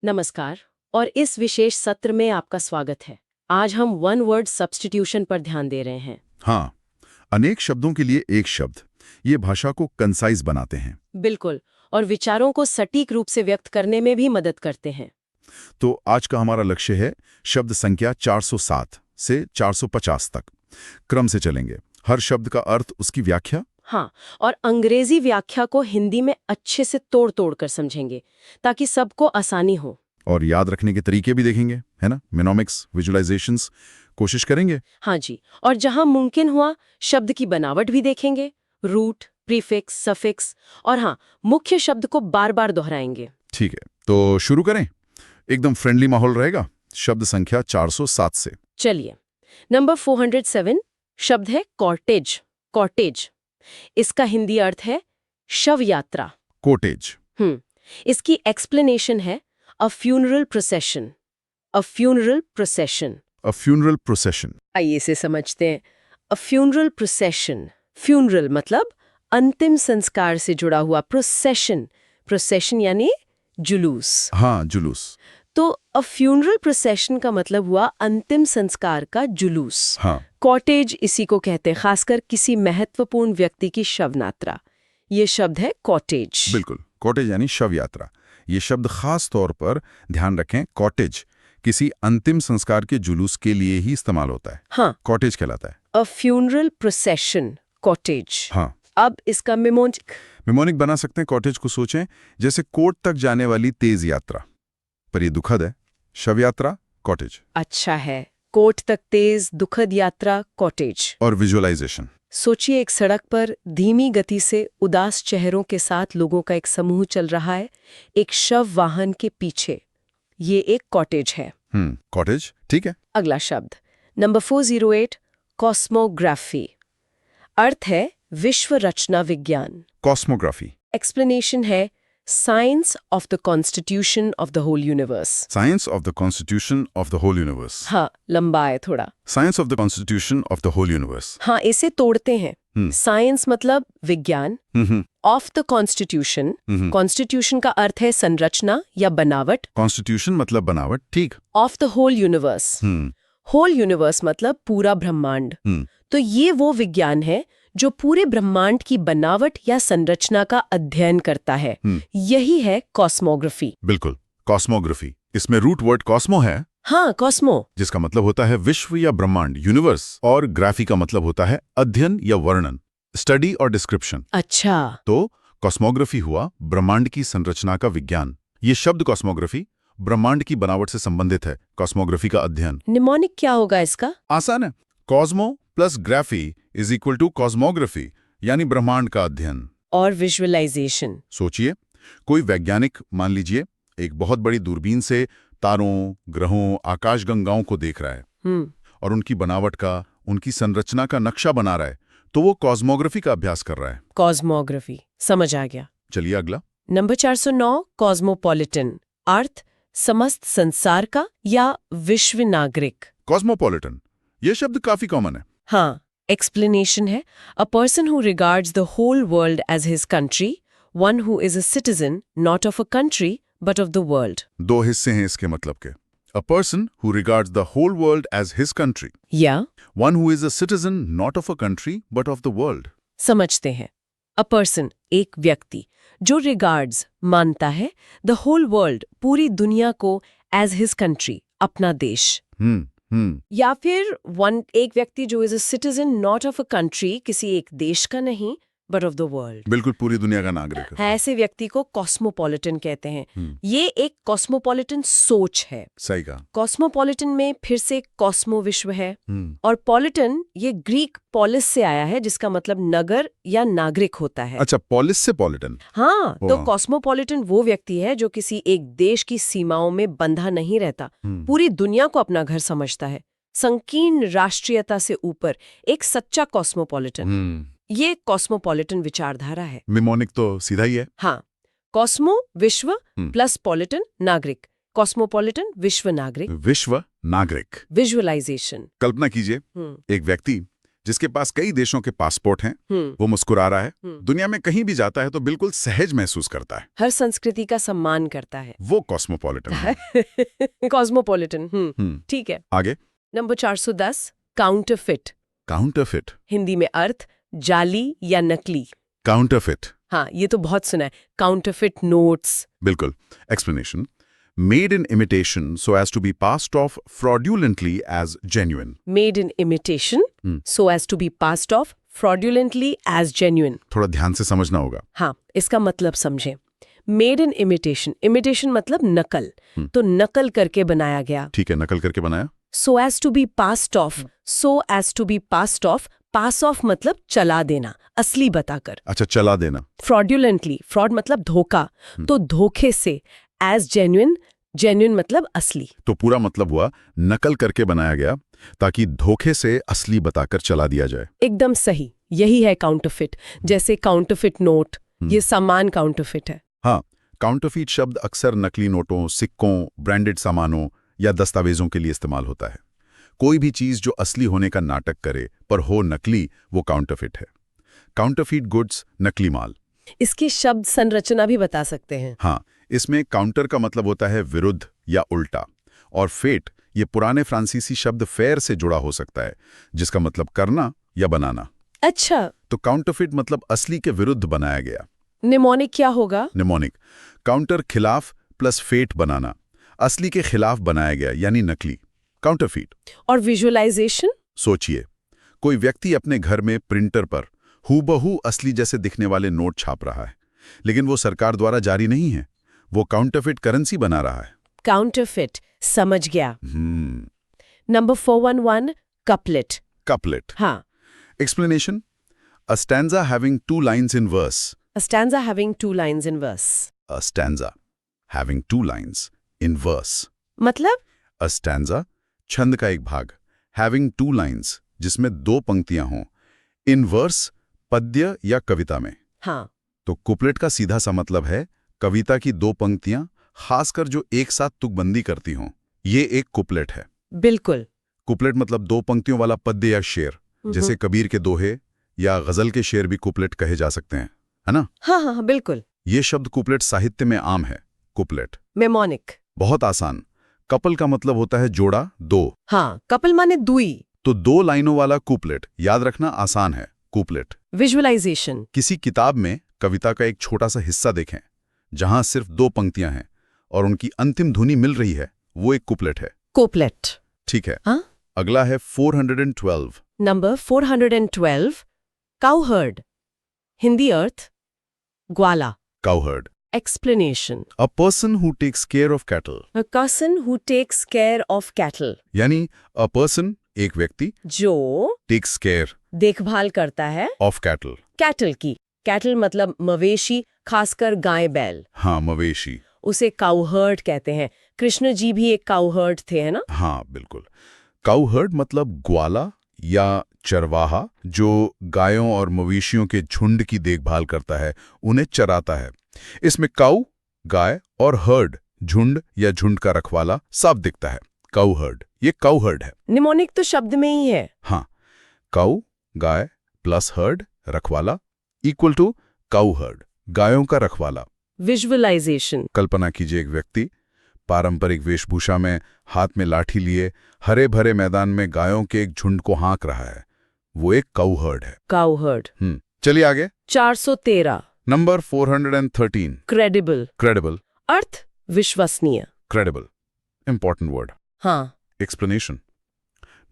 नमस्कार और इस विशेष सत्र में आपका स्वागत है। आज हम वन वर्ड सब्स्टिट्यूशन पर ध्यान दे रहे हैं। हाँ, अनेक शब्दों के लिए एक शब्द, ये भाषा को कंसाइज बनाते हैं। बिल्कुल, और विचारों को सटीक रूप से व्यक्त करने में भी मदद करते हैं। तो आज का हमारा लक्ष्य है शब्द संख्या 407 से 450 तक। क्रम से चलेंगे, हर शब्द का अर्थ, उसकी व्याख्या। हाँ, और अंग्रेजी व्याख्या को हिंदी में अच्छे से तोड़ तोड़ कर समझेंगे ताकि सबको आसानी हो। और याद रखने के तरीके भी देखेंगे, है ना? मेनोमिक्स, विजुअलाइजेशंस कोशिश करेंगे। हाँ जी, और जहां मुमकिन हुआ शब्द की बनावट भी देखेंगे, रूट, प्रीफिक्स, सफिक्स, और हाँ, मुख्य शब्द को बार बार दोहराएंगे। ठीक है, तो शुरू करें। एकदम फ्रेंडली माहौल रहेगा। शब्द संख्या 407 से चलिए, नंबर 407 शब्द है कॉटेज। कॉटेज, इसका हिंदी अर्थ है शव यात्रा। कोटेज। इसकी एक्सप्लेनेशन है a funeral procession. A funeral procession. A funeral procession. आइए इसे समझते हैं। अ फ्यूनरल प्रोसेशन, फ्यूनरल मतलब अंतिम संस्कार से जुड़ा हुआ, प्रोसेशन, प्रोसेशन यानी जुलूस। हाँ, जुलूस। तो अ फ्यूनरल प्रोसेशन का मतलब हुआ अंतिम संस्कार का जुलूस। हाँ, कॉटेज इसी को कहते हैं, खासकर किसी महत्वपूर्ण व्यक्ति की शवयात्रा। ये शब्द है कॉटेज। बिल्कुल, कॉटेज यानी शव यात्रा। ये शब्द खास तौर पर ध्यान रखें, कॉटेज किसी अंतिम संस्कार के जुलूस के लिए ही इस्तेमाल होता है। हाँ, कॉटेज कहलाता है। A funeral procession, cottage. हाँ, अब इसका मेमोनिक बना सकते हैं। कॉटेज को सोचें जैसे कोर्ट तक जाने वाली तेज यात्रा, पर ये दुखद है। शव यात्रा, कॉटेज। अच्छा है, कोर्ट तक तेज दुखद यात्रा, कॉटेज। और विजुअलाइजेशन। सोचिए एक सड़क पर धीमी गति से उदास चेहरों के साथ लोगों का एक समूह चल रहा है, एक शव वाहन के पीछे। ये एक कॉटेज है। कॉटेज, ठीक है। अगला शब्द नंबर 408 कॉस्मोग्राफी। अर्थ है विश्व रचना विज्ञान। कॉस्मोग्राफी। एक्सप्लेनेशन है science of the constitution of the whole universe. Science of the constitution of the whole universe. हाँ, लंबा है थोड़ा। Science of the constitution of the whole universe. हाँ, इसे तोड़ते हैं। साइंस मतलब विज्ञान, ऑफ द कॉन्स्टिट्यूशन, कॉन्स्टिट्यूशन का अर्थ है संरचना या बनावट, कॉन्स्टिट्यूशन मतलब बनावट, ठीक। Of the whole universe, whole universe मतलब पूरा ब्रह्मांड। तो ये वो विज्ञान है जो पूरे ब्रह्मांड की बनावट या संरचना का अध्ययन करता है। यही है कॉस्मोग्राफी। बिल्कुल, कॉस्मोग्राफी। इसमें रूट वर्ड कॉस्मो है। हाँ, कॉस्मो, जिसका मतलब होता है विश्व या ब्रह्मांड, यूनिवर्स, और ग्राफी का मतलब होता है अध्ययन या वर्णन, स्टडी और डिस्क्रिप्शन। अच्छा, तो कॉस्मोग्राफी हुआ ब्रह्मांड की संरचना का विज्ञान। ये शब्द कॉस्मोग्राफी ब्रह्मांड की बनावट से संबंधित है। कॉस्मोग्राफी का अध्ययन। निमोनिक क्या होगा इसका? आसान है, cosmo plus graphy is equal to cosmography, यानी ब्रह्मांड का अध्ययन। और विजुअलाइजेशन। सोचिए, कोई वैज्ञानिक मान लीजिए एक बहुत बड़ी दूरबीन से तारों, ग्रहों, आकाशगंगाओं को देख रहा है और उनकी बनावट का, उनकी संरचना का नक्शा बना रहा है, तो वो कॉस्मोग्राफी का अभ्यास कर रहा है। कॉस्मोग्राफी, समझ आ गया। चलिए अगला। Number 409 cosmopolitan. अर्थ समस्त संसार का या विश्व नागरिक। कॉस्मोपॉलिटन, ये शब्द काफी कॉमन है। हाँ, एक्सप्लेनेशन है a person who regards the whole world as his country, one who is a citizen not of a country but of the world. दो हिस्से हैं इसके मतलब के। A person who regards the whole world as his country, या one who is a citizen not of a country but of the world. समझते हैं, a person एक व्यक्ति जो रिगार्ड्स मानता है, द होल वर्ल्ड पूरी दुनिया को, एज हिज कंट्री अपना देश। या फिर एक व्यक्ति जो is a citizen not of a country, किसी एक देश का नहीं बट ऑफ द वर्ल्ड, बिल्कुल पूरी दुनिया का नागरिक है। ऐसे व्यक्ति को कॉस्मोपॉलिटन कहते हैं। ये एक कॉस्मोपॉलिटन सोच है। सही कहा। कॉस्मोपॉलिटन में फिर से कॉस्मो विश्व है, और पॉलिटन ये ग्रीक पॉलिस से आया है, जिसका मतलब नगर या नागरिक होता है। अच्छा, पॉलिस से पॉलिटन। हाँ, तो कॉस्मोपॉलिटन वो व्यक्ति है जो किसी एक देश की सीमाओं में बंधा नहीं रहता, पूरी दुनिया को अपना घर समझता है, संकीर्ण राष्ट्रीयता से ऊपर एक सच्चा कॉस्मोपॉलिटन। ये कॉस्मोपॉलिटन विचारधारा है। मेमोनिक तो सीधा ही है। हाँ, कॉस्मो विश्व प्लस पॉलिटन नागरिक, कॉस्मोपॉलिटन विश्व नागरिक। विश्व नागरिक। विजुअलाइजेशन। कल्पना कीजिए एक व्यक्ति जिसके पास कई देशों के पासपोर्ट हैं, वो मुस्कुरा रहा है, दुनिया में कहीं भी जाता है तो बिल्कुल सहज महसूस करता है। हर संस्कृति का सम्मान करता है। वो कॉस्मोपॉलिटन है। कॉस्मोपॉलिटन, ठीक है। आगे नंबर 410, काउंटरफिट। काउंटरफिट। हिंदी में अर्थ जाली या नकली। काउंटरफिट, हाँ, ये तो बहुत सुना है। Counterfeit notes. बिल्कुल। Explanation: made in imitation so as to be passed off fraudulently as genuine. Made in imitation so as to be passed off fraudulently as genuine. थोड़ा ध्यान से समझना होगा। हाँ, इसका मतलब समझें। Made in imitation, imitation मतलब नकल, तो नकल करके बनाया गया। ठीक है, नकल करके बनाया। So as to be passed off, so as to be passed off, pass off मतलब चला देना, असली बताकर। अच्छा, चला देना। Fraudulently, fraud मतलब धोखा, तो धोखे से। As genuine, genuine मतलब असली। तो पूरा मतलब हुआ नकल करके बनाया गया ताकि धोखे से असली बताकर चला दिया जाए। एकदम सही, यही है काउंटरफिट। जैसे काउंटरफिट नोट, ये सामान काउंटरफिट है। हाँ, काउंटरफीट शब्द अक्सर नकली नोटों, सिक्कों, ब्रांडेड सामानों या दस्तावेजों के लिए इस्तेमाल होता है। कोई भी चीज जो असली होने का नाटक करे पर हो नकली, वो काउंटरफिट है। काउंटरफीट गुड्स, नकली माल। इसकी शब्द संरचना भी बता सकते हैं। हाँ, इसमें काउंटर का मतलब होता है विरुद्ध या उल्टा, और फेट ये पुराने फ्रांसीसी शब्द फेयर से जुड़ा हो सकता है, जिसका मतलब करना या बनाना। अच्छा, तो काउंटरफिट मतलब असली के विरुद्ध बनाया गया। निमोनिक क्या होगा? निमोनिक, काउंटर खिलाफ प्लस फेट बनाना, असली के खिलाफ बनाया गया यानी नकली। काउंटरफीट। और विजुअलाइजेशन? सोचिए, कोई व्यक्ति अपने घर में प्रिंटर पर हूबहू असली जैसे दिखने वाले नोट छाप रहा है, लेकिन वो सरकार द्वारा जारी नहीं है, वो काउंटरफिट करेंसी बना रहा है। काउंटरफिट, समझ गया। Number 411, couplet. कपलेट। हाँ। Explanation: a stanza having two lines in verse. A stanza having two lines in verse. A stanza having two lines in verse. मतलब? A stanza छंद का एक भाग, having two lines जिसमें दो पंक्तियां हों, in verse पद्य या कविता में। हाँ। तो कुपलेट का सीधा सा मतलब है कविता की दो पंक्तियां, खासकर जो एक साथ तुकबंदी करती हों, ये एक कुपलेट है। बिल्कुल। कुपलेट मतलब दो पंक्तियों वाला पद्य या शेर, जैसे कबीर के दोहे या गजल के शेर भी कुपलेट कहे जा सकते हैं, है ना? हाँ हाँ बिल्कुल। ये शब्द कुपलेट साहित्य में आम है। कुपलेट। मेमोनिक। बहुत आसान। कपल का मतलब होता है जोड़ा, दो। हाँ, कपल माने दुई। तो दो लाइनों वाला कुपलेट याद रखना आसान है। कुपलेट। विजुअलाइजेशन। किसी किताब में कविता का एक छोटा सा हिस्सा देखें जहां सिर्फ दो पंक्तियां हैं और उनकी अंतिम धुनी मिल रही है, वो एक कुपलेट है। कोपलेट। ठीक है। हाँ? अगला है 412। Number 412, cowherd. हिंदी अर्थ ग्वाला। Cowherd. Explanation: a person who takes care of cattle. A person who takes care of cattle. यानी अ पर्सन एक व्यक्ति, जो टेक्स केयर देखभाल करता है ऑफ कैटल। कैटल की। कैटल मतलब मवेशी, खासकर गाय बैल। हाँ, मवेशी। उसे काउहर्ड कहते हैं। कृष्ण जी भी एक काउहर्ड थे, है ना? हाँ बिल्कुल। काउहर्ड मतलब ग्वाला या चरवाहा जो गायों और मवेशियों के झुंड की देखभाल करता है, उन्हें चराता है। इसमें काउ गाय और हर्ड झुंड या झुंड का रखवाला साफ दिखता है। काउहर्ड, ये काउहर्ड है। निमोनिक तो शब्द में ही है। हाँ, काउ गाय प्लस हर्ड रखवाला इक्वल टू काउहर्ड, गायों का रखवाला। विजुअलाइजेशन: कल्पना कीजिए, एक व्यक्ति पारंपरिक वेशभूषा में, हाथ में लाठी लिए, हरे भरे मैदान में गायों के एक झुंड को हाँक रहा है। वो एक काउहर्ड है। काउहर्ड। चलिए आगे। 413, नंबर 413, क्रेडिबल। क्रेडिबल। अर्थ विश्वसनीय। Credible, important word. हाँ। Explanation: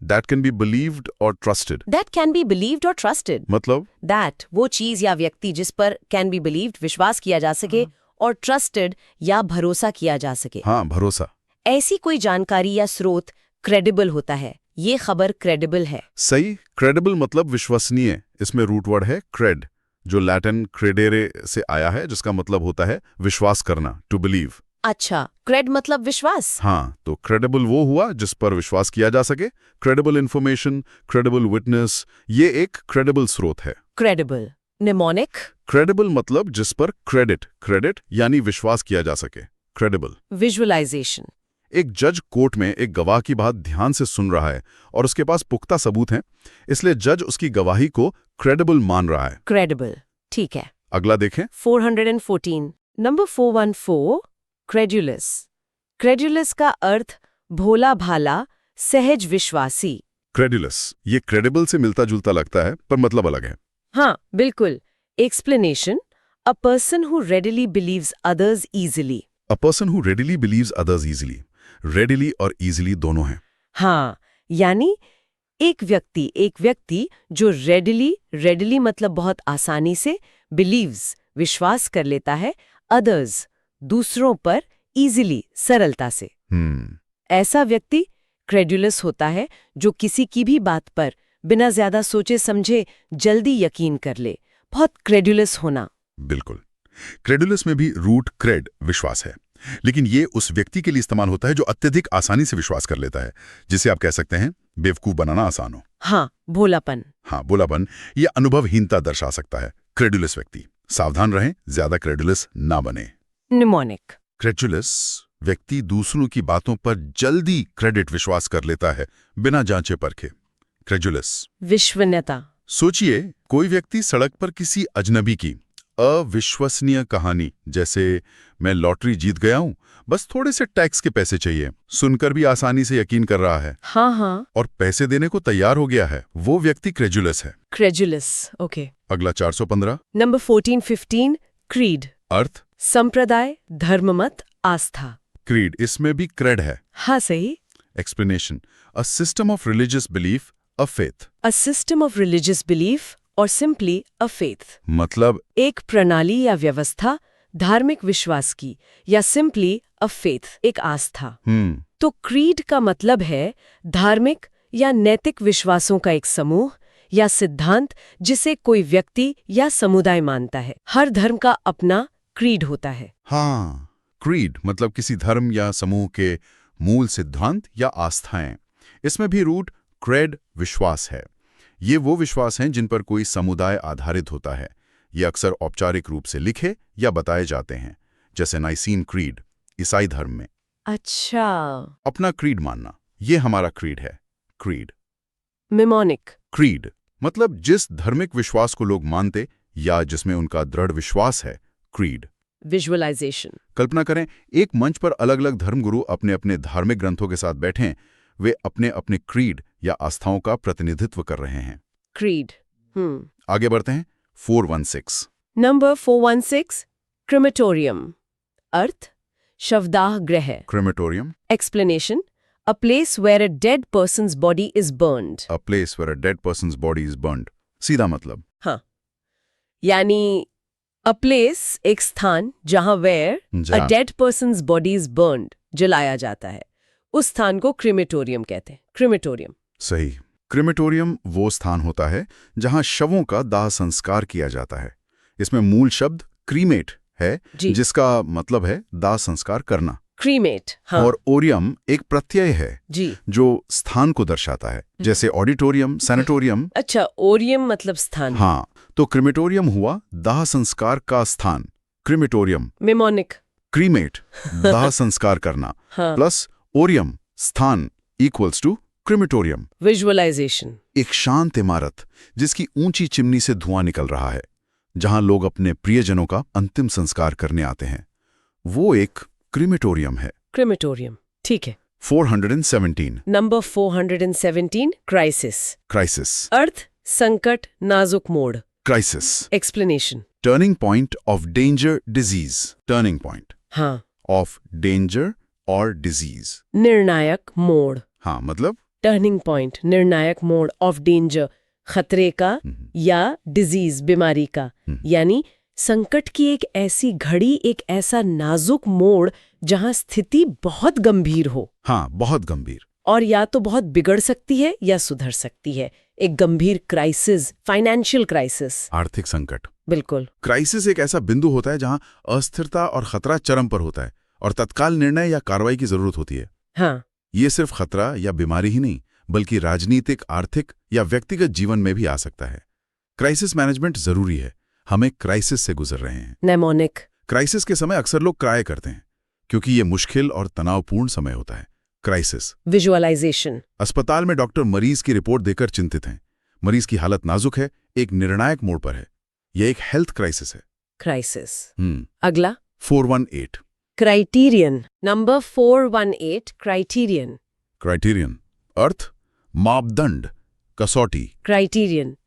that can be believed or trusted. That can be believed or trusted. मतलब That वो चीज या व्यक्ति जिस पर can be believed विश्वास किया जा सके और trusted या भरोसा किया जा सके। हाँ, भरोसा। ऐसी कोई जानकारी या स्रोत क्रेडिबल होता है। ये खबर क्रेडिबल है। सही। क्रेडिबल मतलब विश्वसनीय। इसमें रूट वर्ड है क्रेड, जो लैटिन क्रेडेरे से आया है, जिसका मतलब होता है विश्वास करना, टू बिलीव। अच्छा, क्रेड मतलब विश्वास। हाँ, तो क्रेडिबल वो हुआ जिस पर विश्वास किया जा सके। क्रेडिबल इंफॉर्मेशन, क्रेडिबल विटनेस, ये एक क्रेडिबल स्रोत है। क्रेडिबल। निमोनिक: क्रेडिबल मतलब जिस पर क्रेडिट यानी विश्वास किया जा सके। क्रेडिबल। विजुअलाइजेशन: एक जज कोर्ट में एक गवाह की बात ध्यान से सुन रहा है और उसके पास पुख्ता सबूत हैं, इसलिए जज उसकी गवाही को क्रेडिबल मान रहा है। क्रेडिबल, ठीक है। अगला देखें। 414 नंबर 414 क्रेडुलस। क्रेडुलस का अर्थ भोला भाला, सहज विश्वासी। क्रेडुलस, ये क्रेडिबल से मिलता जुलता लगता है पर मतलब अलग है। हाँ बिल्कुल। Explanation, a person who readily believes others easily. A person who readily believes others easily. Readily और इजीली दोनों हैं। हाँ, यानी एक व्यक्ति जो रेडिली मतलब बहुत आसानी से, बिलीव्स विश्वास कर लेता है, अदर्स दूसरों पर, इजीली सरलता से। ऐसा व्यक्ति क्रेडुलस होता है जो किसी की भी बात पर बिना ज्यादा सोचे समझे जल्दी यकीन कर ले। बहुत क्रेडुलस होना। बिल्कुल। क्रेडुलस में भी रूट क्रेड विश्वास है, लेकिन ये उस व्यक्ति के लिए इस्तेमाल होता है जो अत्यधिक आसानी से विश्वास कर लेता है, जिसे आप कह सकते हैं बेवकूफ बनाना आसान हो। हाँ, भोलापन। हाँ, भोलापन या अनुभवहीनता दर्शा सकता है क्रेडुलस व्यक्ति। सावधान रहें, ज्यादा क्रेडुलस ना बने। निमोनिक। क्रेडुलस व्यक्ति दूसरों की बातों पर जल्दी क्रेडिट विश्वास कर लेता है बिना जांचे परखे। क्रेडुलस। विश्वनीयता। सोचिए, कोई व्यक्ति सड़क पर किसी अजनबी की अविश्वसनीय कहानी, जैसे मैं लॉटरी जीत गया हूं, बस थोड़े से टैक्स के पैसे चाहिए, सुनकर भी आसानी से यकीन कर रहा है। हाँ, और पैसे देने को तैयार हो गया है। वो व्यक्ति क्रेडुलस है। Credulous, okay. अगला 415 नंबर 1415 क्रीड। अर्थ संप्रदाय, धर्ममत, आस्था। क्रीड, इसमें भी क्रेड है। हाँ, सही। Explanation, a system of religious belief, a faith. A system of religious belief और सिंपली अ फेथ। मतलब एक प्रणाली या व्यवस्था धार्मिक विश्वास की, या सिंपली अ फेथ, एक आस्था। तो क्रीड का मतलब है धार्मिक या नैतिक विश्वासों का एक समूह या सिद्धांत जिसे कोई व्यक्ति या समुदाय मानता है। हर धर्म का अपना क्रीड होता है। हाँ, क्रीड मतलब किसी धर्म या समूह के मूल सिद्धांत या आस्थाएं। इसमें भी रूट क्रेड विश्वास है। ये वो विश्वास हैं जिन पर कोई समुदाय आधारित होता है। ये अक्सर औपचारिक रूप से लिखे या बताए जाते हैं, जैसे नाइसीन क्रीड ईसाई धर्म में। अच्छा। अपना क्रीड मानना, ये हमारा क्रीड है। क्रीड। मिमोनिक। क्रीड मतलब जिस धार्मिक विश्वास को लोग मानते या जिसमें उनका दृढ़ विश्वास है। क्रीड। विजुअलाइजेशन। कल्पना करें, एक मंच पर अलग अलग धर्मगुरु अपने अपने धार्मिक ग्रंथों के साथ बैठें। वे अपने अपने क्रीड या आस्थाओं का प्रतिनिधित्व कर रहे हैं। क्रीड। आगे बढ़ते हैं। 416 नंबर 416 क्रिमेटोरियम। अर्थ शवदाह गृह। Crematorium. Explanation, a place where a dead person's body is burned. A place where a dead person's body is burned. सीधा मतलब। हाँ, यानी अ प्लेस, एक स्थान जहां where a dead person's body is burned, जलाया जाता है, उस स्थान को क्रिमेटोरियम कहते हैं। क्रिमेटोरियम। सही। क्रिमेटोरियम वो स्थान होता है जहां शवों का दाह संस्कार किया जाता है। इसमें मूल शब्द क्रीमेट है, जिसका मतलब है दाह संस्कार करना। क्रीमेट। हाँ। और ओरियम एक प्रत्यय है जी, जो स्थान को दर्शाता है, जैसे ऑडिटोरियम, सैनिटोरियम। अच्छा, ओरियम मतलब स्थान। हाँ, तो क्रिमेटोरियम हुआ दाह संस्कार का स्थान। क्रिमेटोरियम। मिमोनिक। क्रीमेट दाह संस्कार करना, हाँ। प्लस ओरियम स्थान इक्वल्स टू क्रिमेटोरियम। विजुअलाइजेशन। एक शांत इमारत जिसकी ऊंची चिमनी से धुआं निकल रहा है, जहां लोग अपने प्रियजनों का अंतिम संस्कार करने आते हैं, वो एक क्रिमेटोरियम है। क्रिमेटोरियम, ठीक है। 417 नंबर 417 क्राइसिस। क्राइसिस। अर्थ संकट, नाजुक मोड़। Crisis explanation, turning point of danger disease. Turning point हाँ, ऑफ डेंजर और डिजीज। निर्णायक मोड़। हाँ, मतलब टर्निंग पॉइंट, निर्णायक मोड़ ऑफ डेंजर, खतरे का या डिजीज, बीमारी का। यानी संकट की एक ऐसी घड़ी, एक ऐसा नाजुक मोड़ जहां स्थिति बहुत गंभीर हो। हाँ, बहुत गंभीर। और या तो बहुत बिगड़ सकती है या सुधर सकती है। एक गंभीर क्राइसिस, फाइनेंशियल क्राइसिस, आर्थिक संकट। बिल्कुल। क्राइसिस एक ऐसा बिंदु होता है जहां अस्थिरता और खतरा चरम पर होता है और तत्काल निर्णय या कार्रवाई की जरूरत होती है। हाँ, ये सिर्फ खतरा या बीमारी ही नहीं, बल्कि राजनीतिक, आर्थिक या व्यक्तिगत जीवन में भी आ सकता है। क्राइसिस मैनेजमेंट जरूरी है। हमें क्राइसिस से गुजर रहे हैं। नेमोनिक। क्राइसिस के समय अक्सर लोग क्राई करते हैं, क्योंकि ये मुश्किल और तनावपूर्ण समय होता है, क्राइसिस। विजुअलाइजेशन। अस्पताल में डॉक्टर मरीज की रिपोर्ट देकर चिंतित हैं। मरीज की हालत नाजुक है, एक निर्णायक मोड़ पर है। यह एक हेल्थ क्राइसिस है। क्राइसिस। अगला 418 क्राइटेरियन। Number 418 criterion. क्राइटेरियन अर्थ मापदंड, कसौटी। क्राइटेरियन,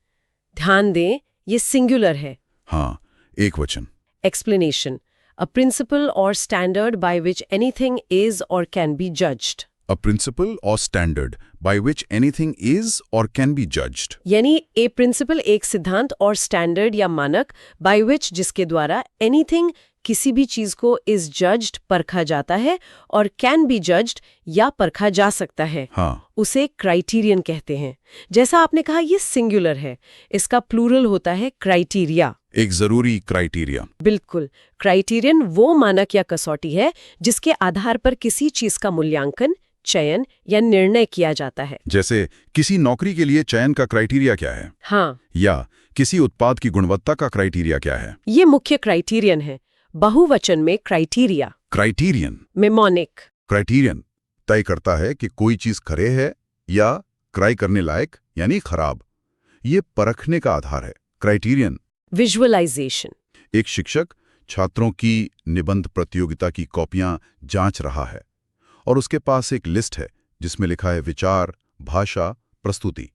ध्यान दें ये सिंगुलर है। हाँ, एक वचन। Explanation, a principle or standard by which anything is or can be judged. A principle or standard by which anything is or can be judged. यानी ए प्रिंसिपल एक सिद्धांत और स्टैंडर्ड या मानक बाय विच जिसके द्वारा एनीथिंग किसी भी चीज को इज जज्ड परखा जाता है और कैन बी जज्ड या परखा जा सकता है, हाँ, उसे क्राइटेरियन कहते हैं। जैसा आपने कहा ये सिंगुलर है, इसका प्लूरल होता है क्राइटेरिया। एक जरूरी क्राइटेरिया। बिल्कुल, क्राइटेरियन वो मानक या कसौटी है जिसके आधार पर किसी चीज का मूल्यांकन, चयन या निर्णय किया जाता है। जैसे किसी नौकरी के लिए चयन का क्राइटेरिया क्या है? हाँ, या किसी उत्पाद की गुणवत्ता का क्राइटेरिया क्या है? ये मुख्य क्राइटेरियन है। बहुवचन में क्राइटेरिया। क्राइटेरियन। मेमोनिक। क्राइटेरियन तय करता है कि कोई चीज खरे है या क्राई करने लायक यानी खराब। ये परखने का आधार है। क्राइटेरियन। विजुअलाइजेशन। एक शिक्षक छात्रों की निबंध प्रतियोगिता की कॉपियां जांच रहा है और उसके पास एक लिस्ट है जिसमें लिखा है विचार, भाषा, प्रस्तुति।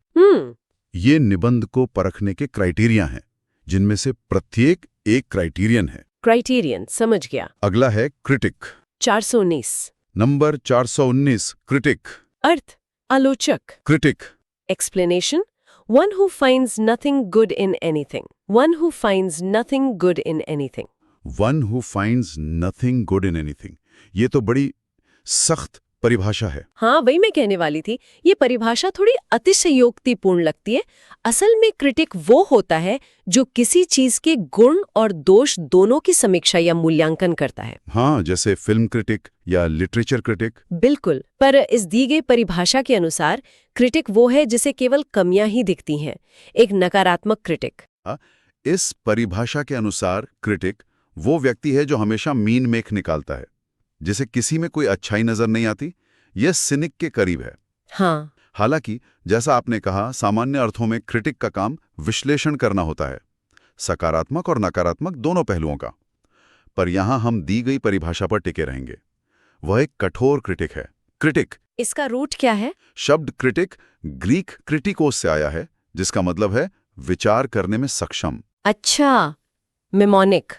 ये निबंध को परखने के क्राइटेरिया हैं, जिनमें से प्रत्येक एक क्राइटेरियन है। क्राइटेरियन, समझ गया। अगला है क्रिटिक। 419। Number 419 critic. अर्थ आलोचक। Critic. Explanation, one who finds nothing good in anything. One who finds nothing good in anything. One who finds nothing good in anything. ये तो बड़ी सख्त परिभाषा है। हाँ, वही मैं कहने वाली थी। ये परिभाषा थोड़ी अतिशयोक्तिपूर्ण लगती है। असल में क्रिटिक वो होता है जो किसी चीज के गुण और दोष दोनों की समीक्षा या मूल्यांकन करता है। हाँ, जैसे फिल्म क्रिटिक या लिटरेचर क्रिटिक। बिल्कुल, पर इस दी गई परिभाषा के अनुसार क्रिटिक वो है जिसे केवल कमियां ही दिखती हैं, एक नकारात्मक क्रिटिक। इस परिभाषा के अनुसार क्रिटिक वो व्यक्ति है जो हमेशा मीन मेख निकालता है, जिसे किसी में कोई अच्छाई नजर नहीं आती। यह सिनिक के करीब है। हाँ, हालांकि जैसा आपने कहा, सामान्य अर्थों में क्रिटिक का काम विश्लेषण करना होता है, सकारात्मक और नकारात्मक दोनों पहलुओं का। पर यहां हम दी गई परिभाषा पर टिके रहेंगे। वह एक कठोर क्रिटिक है। क्रिटिक, इसका रूट क्या है? शब्द क्रिटिक ग्रीक क्रिटिकोस से आया है, जिसका मतलब है विचार करने में सक्षम। अच्छा, मेमोनिक।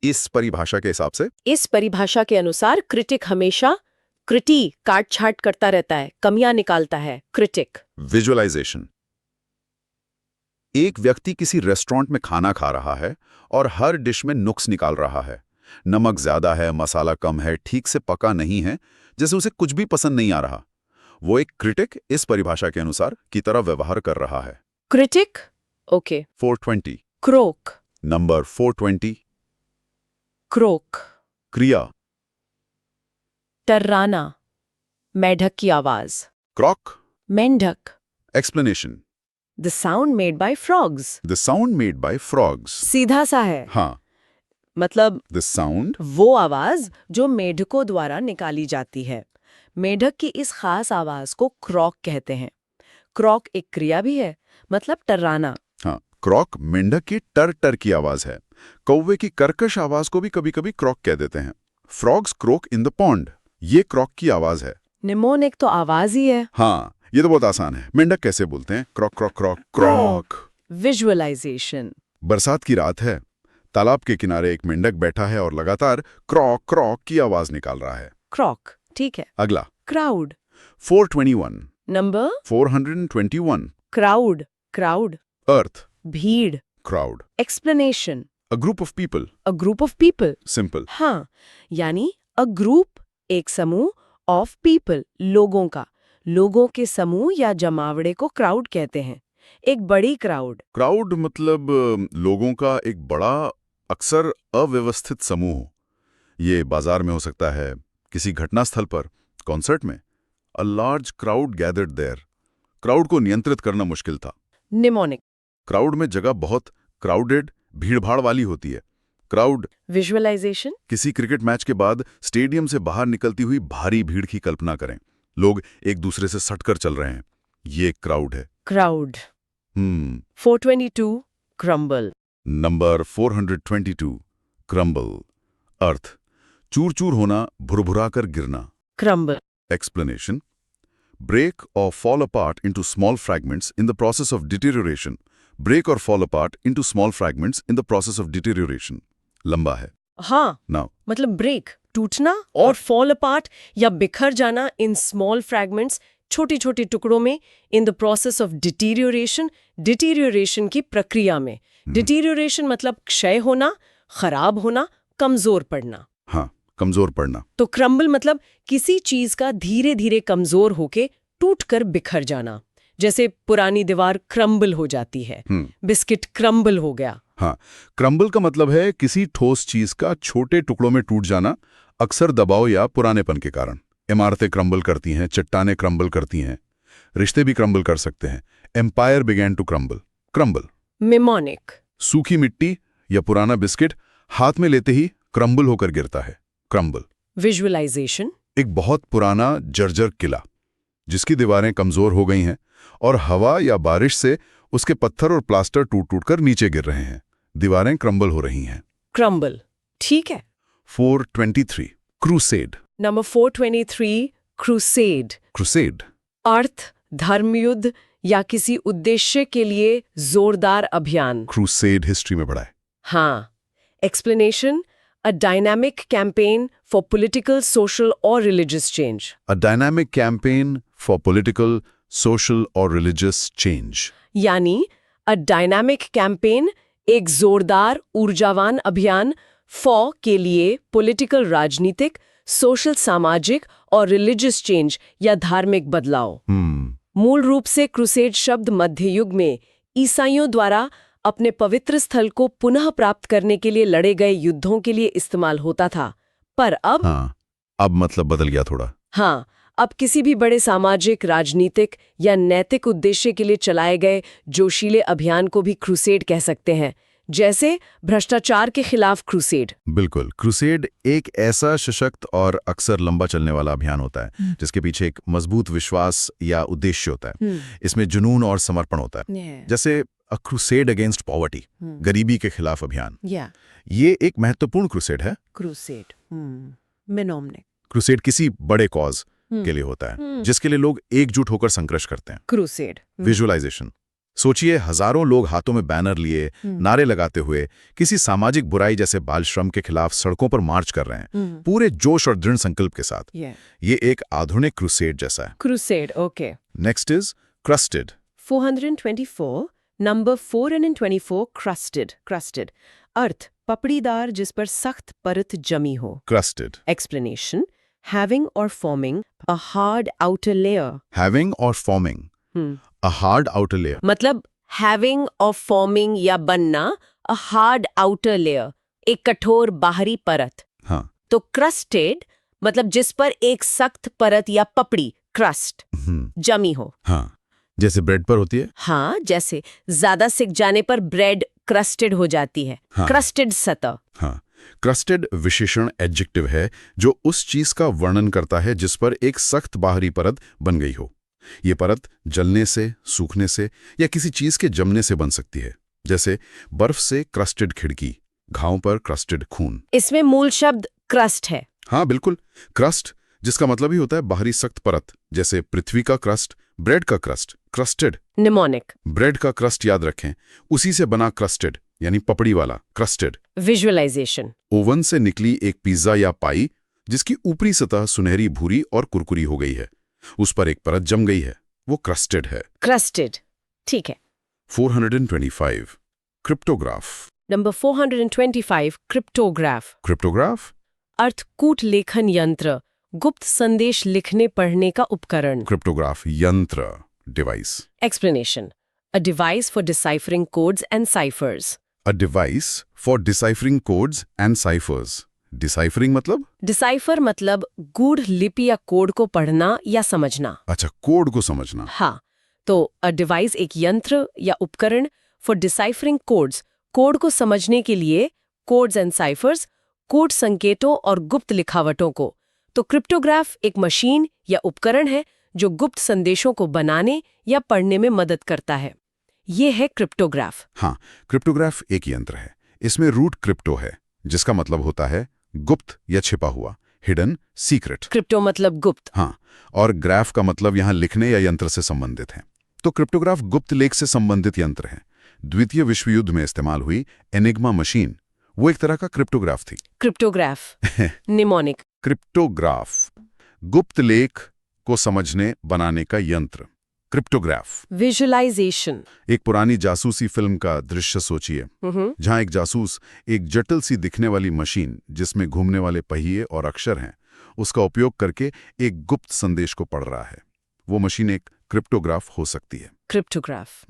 इस परिभाषा के हिसाब से, इस परिभाषा के अनुसार क्रिटिक हमेशा काट छाट करता रहता है, कमियां निकालता है। क्रिटिक। विजुअलाइजेशन। एक व्यक्ति किसी रेस्टोरेंट में खाना खा रहा है और हर डिश में नुक्स निकाल रहा है। नमक ज्यादा है, मसाला कम है, ठीक से पका नहीं है, जैसे उसे कुछ भी पसंद नहीं आ रहा। वो एक क्रिटिक इस परिभाषा के अनुसार की तरह व्यवहार कर रहा है। Critic. Okay. 420 crook. Number 420 crook. क्रिया। टर्राना, मेढक की आवाज। क्रॉक। मेंढक। Explanation, the sound made by frogs. The sound made by frogs. सीधा सा है। हाँ, मतलब द साउंड वो आवाज जो मेढकों द्वारा निकाली जाती है। मेढक की इस खास आवाज को क्रॉक कहते हैं। क्रॉक एक क्रिया भी है, मतलब टर्राना। हाँ, क्रॉक मेंढक की टर टर की आवाज है। कौवे की कर्कश आवाज को भी कभी-कभी क्रॉक कह देते हैं। Frogs crook in the pond, ये क्रॉक की आवाज है। निमोनिक तो आवाज ही है। हाँ, ये तो बहुत आसान है। मेंढक कैसे बोलते हैं? क्रॉक क्रॉक क्रॉक क्रॉक। विजुअलाइजेशन। बरसात की रात है, तालाब के किनारे एक मेंढक बैठा है और लगातार क्रॉक क्रॉक की आवाज निकाल रहा है। क्रॉक, ठीक है। अगला क्राउड। 421 number 421 crowd. क्राउड अर्थ भीड़। Crowd. Explanation, a group of people. A group of people. Simple. हाँ, यानी अ ग्रुप एक समूह, ऑफ पीपल लोगों का। लोगों के समूह या जमावड़े को क्राउड कहते हैं। एक बड़ी क्राउड। क्राउड मतलब लोगों का एक बड़ा, अक्सर अव्यवस्थित समूह। ये बाजार में हो सकता है, किसी घटना स्थल पर, कॉन्सर्ट में। A large crowd gathered there. Crowd को नियंत्रित करना मुश्किल था। निमोनिक। क्राउड में जगह बहुत क्राउडेड, भीड़भाड़ वाली होती है। क्राउड। विजुअलाइजेशन। किसी क्रिकेट मैच के बाद स्टेडियम से बाहर निकलती हुई भारी भीड़ की कल्पना करें। लोग एक दूसरे से सटकर चल रहे हैं। ये एक क्राउड है। क्राउड। 422 क्रम्बल। Number 422 crumble. अर्थ चूर चूर होना, भुरभुरा कर गिरना। Crumble. Explanation: break or fall apart into small fragments in the process of deterioration. Break or fall apart into small fragments in the process of deterioration. लंबा है। हाँ, Now, मतलब ब्रेक टूटना और फॉल अपार्ट या बिखर जाना इन स्मॉल फ्रैगमेंट्स, छोटे छोटे टुकड़ों में, in the process of deterioration, deterioration की प्रक्रिया में। डिटीरियोरेशन मतलब क्षय होना, खराब होना, कमजोर पड़ना। हाँ, कमजोर पड़ना। तो क्रम्बल मतलब किसी चीज का धीरे धीरे कमजोर होके टूटकर बिखर जाना। जैसे पुरानी दीवार क्रम्बल हो जाती है, बिस्किट क्रम्बल हो गया। हाँ, क्रम्बल का मतलब है किसी ठोस चीज का छोटे टुकड़ों में टूट जाना, अक्सर दबाव या पुरानेपन के कारण। इमारतें क्रम्बल करती हैं, चट्टानें क्रम्बल करती हैं, रिश्ते भी क्रम्बल कर सकते हैं। Empire began to crumble. Crumble. Mnemonic. सूखी मिट्टी या पुराना बिस्किट हाथ में लेते ही क्रम्बल होकर गिरता है। क्रम्बल। विजुअलाइजेशन। एक बहुत पुराना जर्जर किला जिसकी दीवारें कमजोर हो गई हैं और हवा या बारिश से उसके पत्थर और प्लास्टर टूट टूट कर नीचे गिर रहे हैं। दीवारें क्रम्बल हो रही हैं। क्रम्बल। ठीक है। 423 क्रूसेड। Number 423 crusade. क्रूसेड। अर्थ धर्मयुद्ध या किसी उद्देश्य के लिए जोरदार अभियान। क्रूसेड हिस्ट्री में पढ़ा है। हाँ। Explanation: a dynamic campaign for political, social or religious change. A dynamic campaign for political, social or religious change. यानी a dynamic campaign एक जोरदार ऊर्जावान अभियान for के लिए political राजनीतिक, social सामाजिक और religious change या धार्मिक बदलाव। मूल रूप से क्रूसेड शब्द मध्य युग में ईसाइयों द्वारा अपने पवित्र स्थल को पुनः प्राप्त करने के लिए लड़े गए युद्धों के लिए इस्तेमाल होता था। पर अब अब मतलब बदल गया थोड़ा। हाँ, अब किसी भी बड़े सामाजिक, राजनीतिक या नैतिक उद्देश्य के लिए चलाए गए जोशीले अभियान को भी क्रूसेड कह सकते हैं, जैसे भ्रष्टाचार के खिलाफ क्रूसेड। बिल्कुल। क्रूसेड एक ऐसा सशक्त और अक्सर लंबा चलने वाला अभियान होता है जिसके पीछे एक मजबूत विश्वास या उद्देश्य होता है। इसमें जुनून और समर्पण होता है। जैसे अ क्रूसेड अगेंस्ट पॉवर्टी, गरीबी के खिलाफ अभियान। ये एक महत्वपूर्ण क्रूसेड है। क्रूसेड मेनोमनिक। क्रूसेड किसी बड़े कॉज के लिए होता है जिसके लिए लोग एकजुट होकर संघर्ष करते हैं। क्रूसेड। विजुअलाइजेशन: सोचिए हजारों लोग हाथों में बैनर लिए, नारे लगाते हुए किसी सामाजिक बुराई जैसे बाल श्रम के खिलाफ सड़कों पर मार्च कर रहे हैं, पूरे जोश और दृढ़ संकल्प के साथ। ये एक आधुनिक क्रूसेड जैसा है। Crusade. Okay. Next is crusted. 424 number 424 crusted. Crusted अर्थ पपड़ीदार जिस पर सख्त परत जमी हो। Crusted. Explanation: having or forming a hard outer layer. Having or forming a hard outer layer. मतलब having or forming या बनना a hard outer layer, एक कठोर बाहरी परत। हाँ। तो crusted मतलब जिस पर एक सख्त परत या पपड़ी crust जमी हो। हाँ, जैसे ब्रेड पर होती है। हाँ, जैसे ज्यादा सिक जाने पर ब्रेड crusted हो जाती है। हाँ। crusted सतह। हाँ, क्रस्टेड विशेषण एडजेक्टिव है जो उस चीज का वर्णन करता है जिस पर एक सख्त बाहरी परत बन गई हो। ये परत जलने से, सूखने से या किसी चीज के जमने से बन सकती है। जैसे बर्फ से क्रस्टेड खिड़की, घाव पर क्रस्टेड खून। इसमें मूल शब्द क्रस्ट है। हाँ बिल्कुल। क्रस्ट जिसका मतलब ही होता है बाहरी सख्त परत, जैसे पृथ्वी का क्रस्ट, ब्रेड का क्रस्ट, क्रस्टेड। निमोनिक। ब्रेड का क्रस्ट याद रखें, उसी से बना क्रस्टेड यानी पपड़ी वाला क्रस्टेड। विजुअलाइजेशन: ओवन से निकली एक पिज्जा या पाई जिसकी ऊपरी सतह सुनहरी भूरी और कुरकुरी हो गई है, उस पर एक परत जम गई है, वो क्रस्टेड है। क्रस्टेड। ठीक है। 425 क्रिप्टोग्राफ। Number 425 cryptograph. क्रिप्टोग्राफ अर्थ कूट लेखन यंत्र, गुप्त संदेश लिखने पढ़ने का उपकरण। क्रिप्टोग्राफ यंत्र, device. Explanation: a device for deciphering codes and ciphers. A device for deciphering codes and ciphers. Deciphering मतलब? Decipher मतलब गूढ़ लिपि या कोड को पढ़ना या समझना। अच्छा, कोड को समझना। हाँ, तो a device एक यंत्र या उपकरण for deciphering codes, कोड को समझने के लिए कोड्स एंड साइफर्स, कोड संकेतों और गुप्त लिखावटों को। तो क्रिप्टोग्राफ एक मशीन या उपकरण है जो गुप्त संदेशों को बनाने या पढ़ने में मदद करता है। ये है क्रिप्टोग्राफ। हाँ, क्रिप्टोग्राफ एक यंत्र है। इसमें रूट क्रिप्टो है, जिसका मतलब होता है गुप्त या छिपा हुआ, हिडन, सीक्रेट। क्रिप्टो मतलब गुप्त। हाँ, और ग्राफ का मतलब यहाँ लिखने या यंत्र से संबंधित है। तो क्रिप्टोग्राफ गुप्त लेख से संबंधित यंत्र है। द्वितीय विश्व युद्ध में इस्तेमाल हुई एनिग्मा मशीन वो एक तरह का क्रिप्टोग्राफ थी। Cryptograph mnemonic. क्रिप्टोग्राफ गुप्त लेख को समझने बनाने का यंत्र। Cryptograph visualisation. एक पुरानी जासूसी फिल्म का दृश्य सोचिए, जहां एक जासूस एक जटिल सी दिखने वाली मशीन जिसमें घूमने वाले पहिए और अक्षर हैं, उसका उपयोग करके एक गुप्त संदेश को पढ़ रहा है। वो मशीन एक क्रिप्टोग्राफ हो सकती है। क्रिप्टोग्राफ।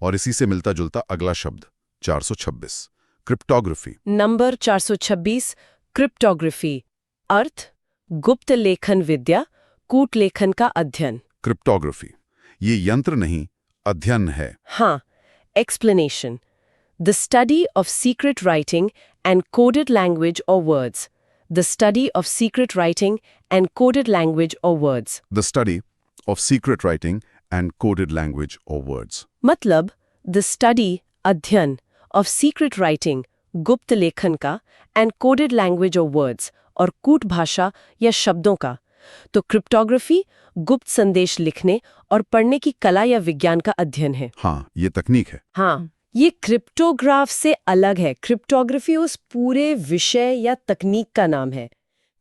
और इसी से मिलता जुलता अगला शब्द 426 क्रिप्टोग्राफी। Number 426 cryptography. अर्थ गुप्त लेखन विद्या, कूट लेखन का अध्ययन। क्रिप्टोग्राफी ये यंत्र नहीं, अध्ययन है। हाँ, explanation. The study of secret writing and coded language और words. The study of secret writing and coded language और words. The study of secret writing and coded language और वर्ड्स। मतलब द स्टडी, अध्ययन, ऑफ सीक्रेट राइटिंग, गुप्त लेखन का, and coded language और words, और कूट भाषा या शब्दों का। तो क्रिप्टोग्राफी गुप्त संदेश लिखने और पढ़ने की कला या विज्ञान का अध्ययन है। हाँ, ये तकनीक है। हाँ, ये क्रिप्टोग्राफ से अलग है। क्रिप्टोग्राफी उस पूरे विषय या तकनीक का नाम है।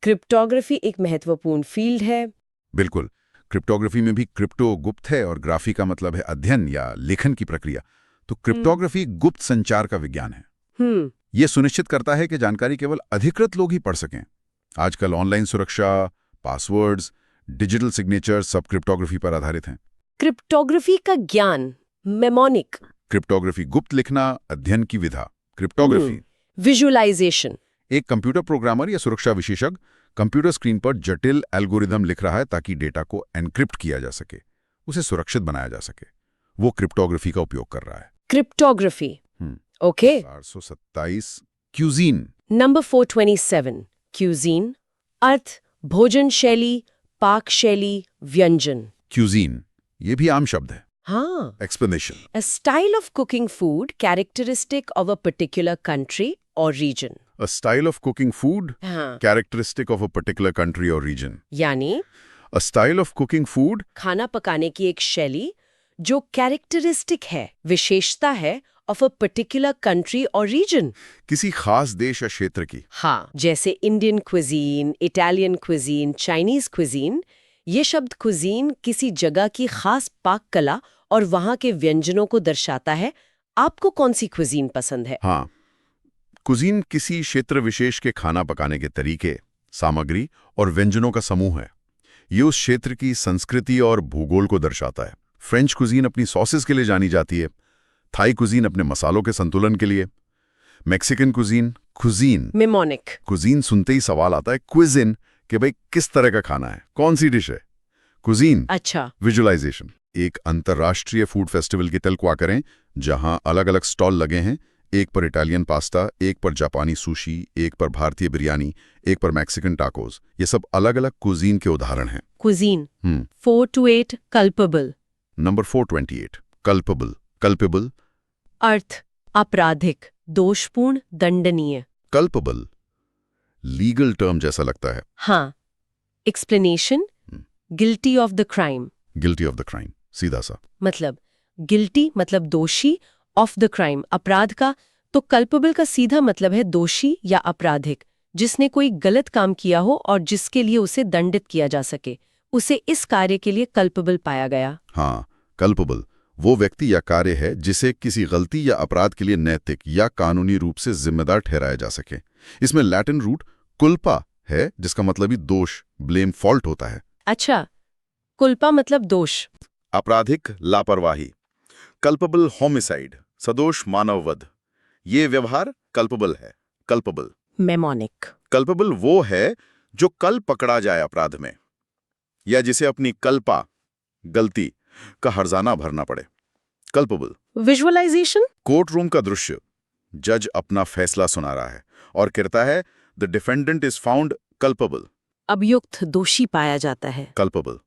क्रिप्टोग्राफी एक महत्वपूर्ण फील्ड है। बिल्कुल, क्रिप्टोग्राफी में भी क्रिप्टो गुप्त है और ग्राफी का मतलब है अध्ययन या लेखन की प्रक्रिया। तो क्रिप्टोग्राफी गुप्त संचार का विज्ञान है। ये सुनिश्चित करता है कि जानकारी केवल अधिकृत लोग ही पढ़ सकें। आजकल ऑनलाइन सुरक्षा, पासवर्ड्स, डिजिटल सिग्नेचर सब क्रिप्टोग्राफी पर आधारित हैं। क्रिप्टोग्राफी का ज्ञान, मेमोनिक। क्रिप्टोग्राफी गुप्त लिखना, अध्ययन की विधा। Cryptography visualization. एक कंप्यूटर प्रोग्रामर या सुरक्षा विशेषज्ञ कंप्यूटर स्क्रीन पर जटिल एल्गोरिदम लिख रहा है ताकि डेटा को एन्क्रिप्ट किया जा सके, उसे सुरक्षित बनाया जा सके। वो क्रिप्टोग्राफी का उपयोग कर रहा है। Cryptography. Okay. 427 cuisine. Number 427 cuisine. अर्थ भोजन शैली, पाक शैली, व्यंजन। क्यूजीन ये भी आम शब्द है। हाँ। Explanation. A style of cooking food characteristic of a particular country or region. A style of cooking food हाँ। characteristic of a particular country or region. यानी A style of cooking food खाना पकाने की एक शैली जो कैरेक्टरिस्टिक है, विशेषता है of a particular country or region. किसी खास देश या क्षेत्र की। हाँ, जैसे Indian cuisine, Italian cuisine, Chinese cuisine. ये शब्द क्विजीन किसी जगह की खास पाक कला और वहाँ के व्यंजनों को दर्शाता है। आपको कौन सी क्विजीन पसंद है? हाँ, कुजीन किसी क्षेत्र विशेष के खाना पकाने के तरीके, सामग्री और व्यंजनों का समूह है। ये उस क्षेत्र की संस्कृति और भूगोल को दर्शाता है। फ्रेंच कुजीन अपनी सॉसेस के लिए जानी जाती है, थाई कुजीन अपने मसालों के संतुलन के लिए, मैक्सिकन कुजीन मेमोनिक। कुजीन सुनते ही सवाल आता है क्विजिन कि भाई किस तरह का खाना है, कौन सी डिश है। कुजीन। अच्छा। विजुअलाइजेशन। एक अंतर्राष्ट्रीय फूड फेस्टिवल की तलक्वा करें जहां अलग अलग स्टॉल लगे हैं। एक पर इटालियन पास्ता, एक पर जापानी सुशी, एक पर भारतीय बिरयानी, एक पर मैक्सिकन टाकोस। ये सब अलग अलग कुजीन के उदाहरण हैं। कुजीन। 428 कल्पेबल। Number 428 culpable. अर्थ आपराधिक, दोषपूर्ण, दंडनीय। कल्पेबल लीगल टर्म जैसा लगता है। हाँ। Explanation. Guilty of the crime. Guilty of the crime, सीधा सा। मतलब गिल्टी मतलब दोषी, ऑफ द क्राइम अपराध का, तो कल्पेबल का सीधा मतलब है दोषी या अपराधिक, जिसने कोई गलत काम किया हो और जिसके लिए उसे दंडित किया जा सके, उसे इस कार्य के लिए कल्पेबल पाया गया। हाँ, कल्पेबल वो व्यक्ति या कार्य है जिसे किसी गलती या अपराध के लिए नैतिक या कानूनी रूप से जिम्मेदार ठहराया जा सके। इसमें लैटिन रूट कुल्पा है, जिसका मतलब ही दोष, ब्लेम, फॉल्ट होता है। अच्छा, कुल्पा मतलब दोष। आपराधिक लापरवाही। कल्पेबल होमिसाइड, सदोष मानववध। ये व्यवहार कल्पेबल है। Culpable mnemonic. कल्पेबल वो है जो कल पकड़ा जाए अपराध में, या जिसे अपनी कल्पा, गलती का हर्जाना भरना पड़े। कल्पेबल। विजुअलाइजेशन। कोर्ट रूम का दृश्य जज अपना फैसला सुना रहा है और कहता है the defendant is found culpable. अभियुक्त दोषी पाया जाता है। कल्पेबल।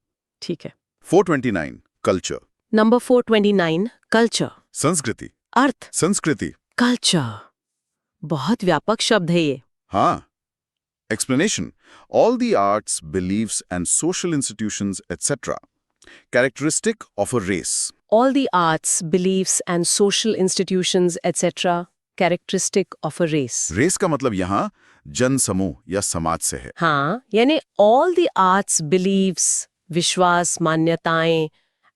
ठीक है। 429 कल्चर। Number 429 culture. संस्कृति। अर्थ। संस्कृति। कल्चर बहुत व्यापक शब्द है ये। हाँ। Explanation: all the arts, beliefs and social institutions, etc. Characteristic of a race. All the arts, beliefs and social institutions, etc. Characteristic of a race. Race का मतलब यहाँ जन समूह या समाज से है। हाँ, यानी all the arts, beliefs, विश्वास, मान्यताएं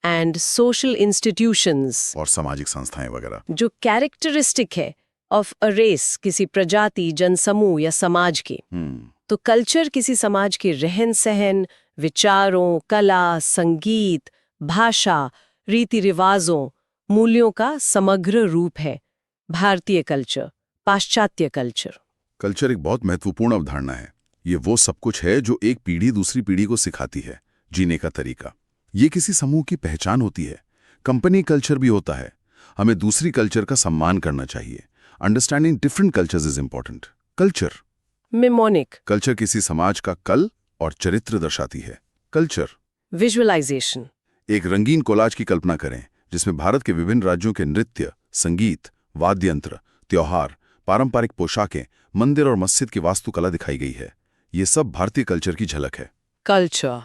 and social institutions और सामाजिक संस्थाएं वगैरह जो characteristic है of a race, किसी प्रजाति, जनसमूह या समाज की। तो कल्चर किसी समाज के रहन सहन, विचारों, कला, संगीत, भाषा, रीति रिवाजों, मूल्यों का समग्र रूप है। भारतीय कल्चर, पाश्चात्य कल्चर। कल्चर एक बहुत महत्वपूर्ण अवधारणा है। ये वो सब कुछ है जो एक पीढ़ी दूसरी पीढ़ी को सिखाती है जीने का तरीका। ये किसी समूह की पहचान होती है। कंपनी कल्चर भी होता है। हमें दूसरी कल्चर का सम्मान करना चाहिए। Understanding different cultures is important. Culture mnemonic. Culture किसी समाज का कल और चरित्र दर्शाती है। Culture visualization. एक रंगीन कोलाज की कल्पना करें जिसमें भारत के विभिन्न राज्यों के नृत्य, संगीत, वाद्य यंत्र, त्योहार, पारंपरिक पोशाकें, मंदिर और मस्जिद की वास्तुकला दिखाई गई है। ये सब भारतीय कल्चर की झलक है। कल्चर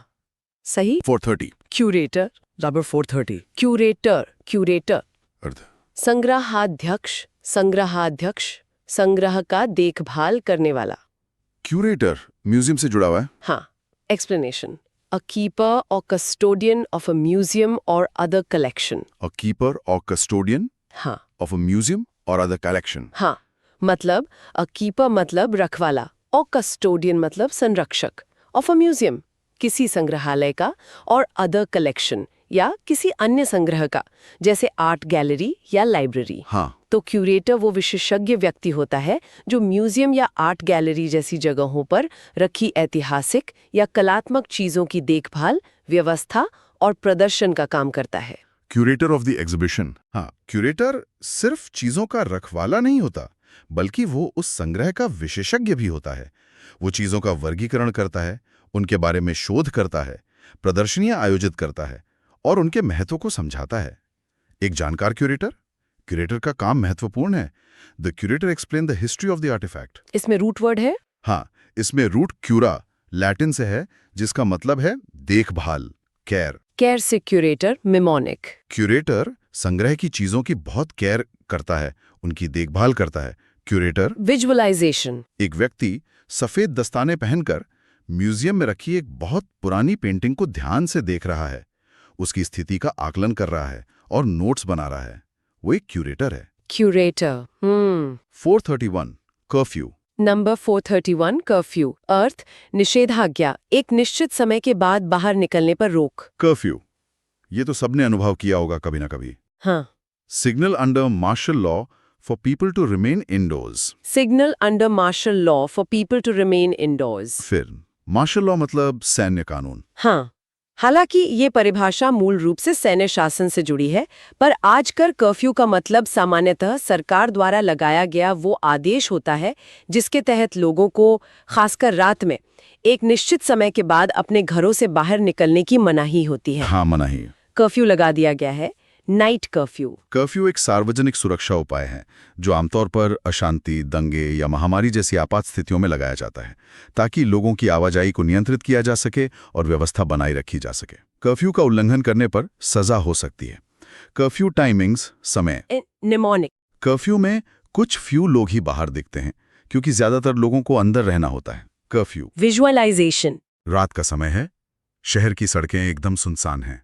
सही। 430 क्यूरेटर। Number 430 curator. क्यूरेटर अर्थ संग्रहाध्यक्ष, संग्रहाध्यक्ष, संग्रह का देखभाल करने वाला। क्यूरेटर म्यूजियम से जुड़ा हुआ है। हाँ। एक्सप्लेनेशन: अ कीपर और कस्टोडियन ऑफ अ म्यूजियम और अदर कलेक्शन। अ कीपर और कस्टोडियन हाँ। ऑफ अ म्यूजियम और अदर कलेक्शन। हाँ, मतलब अ कीपर मतलब रखवाला और कस्टोडियन मतलब संरक्षक ऑफ अ म्यूजियम किसी संग्रहालय का और अदर कलेक्शन या किसी अन्य संग्रह का, जैसे आर्ट गैलरी या लाइब्रेरी। हाँ। तो क्यूरेटर वो विशेषज्ञ व्यक्ति होता है जो म्यूजियम या आर्ट गैलरी जैसी जगहों पर रखी ऐतिहासिक या कलात्मक चीजों की देखभाल, व्यवस्था और प्रदर्शन का काम करता है। Curator of the exhibition. हाँ, क्यूरेटर सिर्फ चीजों का रखवाला नहीं होता, बल्कि वो उस संग्रह का विशेषज्ञ भी होता है। वो चीजों का वर्गीकरण करता है, उनके बारे में शोध करता है, प्रदर्शनियां आयोजित करता है और उनके महत्व को समझाता है। एक जानकार क्यूरेटर। क्यूरेटर का काम महत्वपूर्ण है। The curator explain the history of the artifact. इसमें रूट वर्ड है। हाँ, इसमें रूट क्यूरा लैटिन से है, जिसका मतलब है देखभाल, केयर। केयर से क्यूरेटर मेमोनिक। क्यूरेटर संग्रह की चीजों की बहुत केयर करता है, उनकी देखभाल करता है। क्यूरेटर विजुअलाइजेशन: एक व्यक्ति सफेद दस्ताने पहनकर म्यूजियम में रखी एक बहुत पुरानी पेंटिंग को ध्यान से देख रहा है, उसकी स्थिति का आकलन कर रहा है और नोट्स बना रहा है। वो एक क्यूरेटर है। क्यूरेटर। 431 कर्फ्यू। Number 431 curfew. अर्थ निषेधाज्ञा, एक निश्चित समय के बाद बाहर निकलने पर रोक। कर्फ्यू ये तो सबने अनुभव किया होगा कभी ना कभी। हाँ। Signal under martial law for people to remain indoors. Signal under martial law for people to remain indoors. फिर मार्शल लॉ मतलब सैन्य कानून। हाँ, हालांकि ये परिभाषा मूल रूप से सैन्य शासन से जुड़ी है, पर आजकल कर्फ्यू का मतलब सामान्यतः सरकार द्वारा लगाया गया वो आदेश होता है जिसके तहत लोगों को, खासकर रात में, एक निश्चित समय के बाद अपने घरों से बाहर निकलने की मनाही होती है। हाँ, मनाही। कर्फ्यू लगा दिया गया है। Night curfew. कर्फ्यू एक सार्वजनिक सुरक्षा उपाय है जो आमतौर पर अशांति, दंगे या महामारी जैसी आपात स्थितियों में लगाया जाता है ताकि लोगों की आवाजाही को नियंत्रित किया जा सके और व्यवस्था बनाए रखी जा सके। कर्फ्यू का उल्लंघन करने पर सजा हो सकती है। कर्फ्यू टाइमिंग्स समय। निमोनिक। कर्फ्यू में कुछ फ्यू लोग ही बाहर दिखते हैं क्योंकि ज्यादातर लोगों को अंदर रहना होता है। Curfew visualization. रात का समय है, शहर की सड़कें एकदम सुनसान हैं,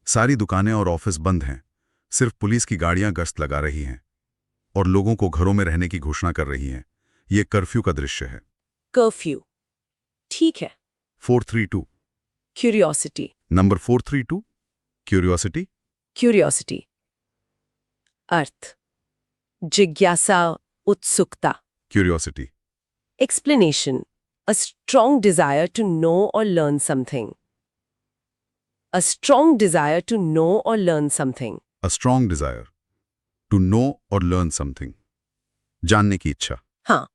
सारी दुकानें और ऑफिस बंद हैं, सिर्फ पुलिस की गाड़ियां गश्त लगा रही हैं और लोगों को घरों में रहने की घोषणा कर रही हैं। ये कर्फ्यू का दृश्य है। कर्फ्यू। ठीक है। 432 क्यूरियोसिटी। Number 432 curiosity. क्यूरियोसिटी अर्थ जिज्ञासा, उत्सुकता। Curiosity explanation: a strong desire to know or learn something. A strong desire to know or learn something. a strong desire to know or learn something। जानने की इच्छा। हाँ,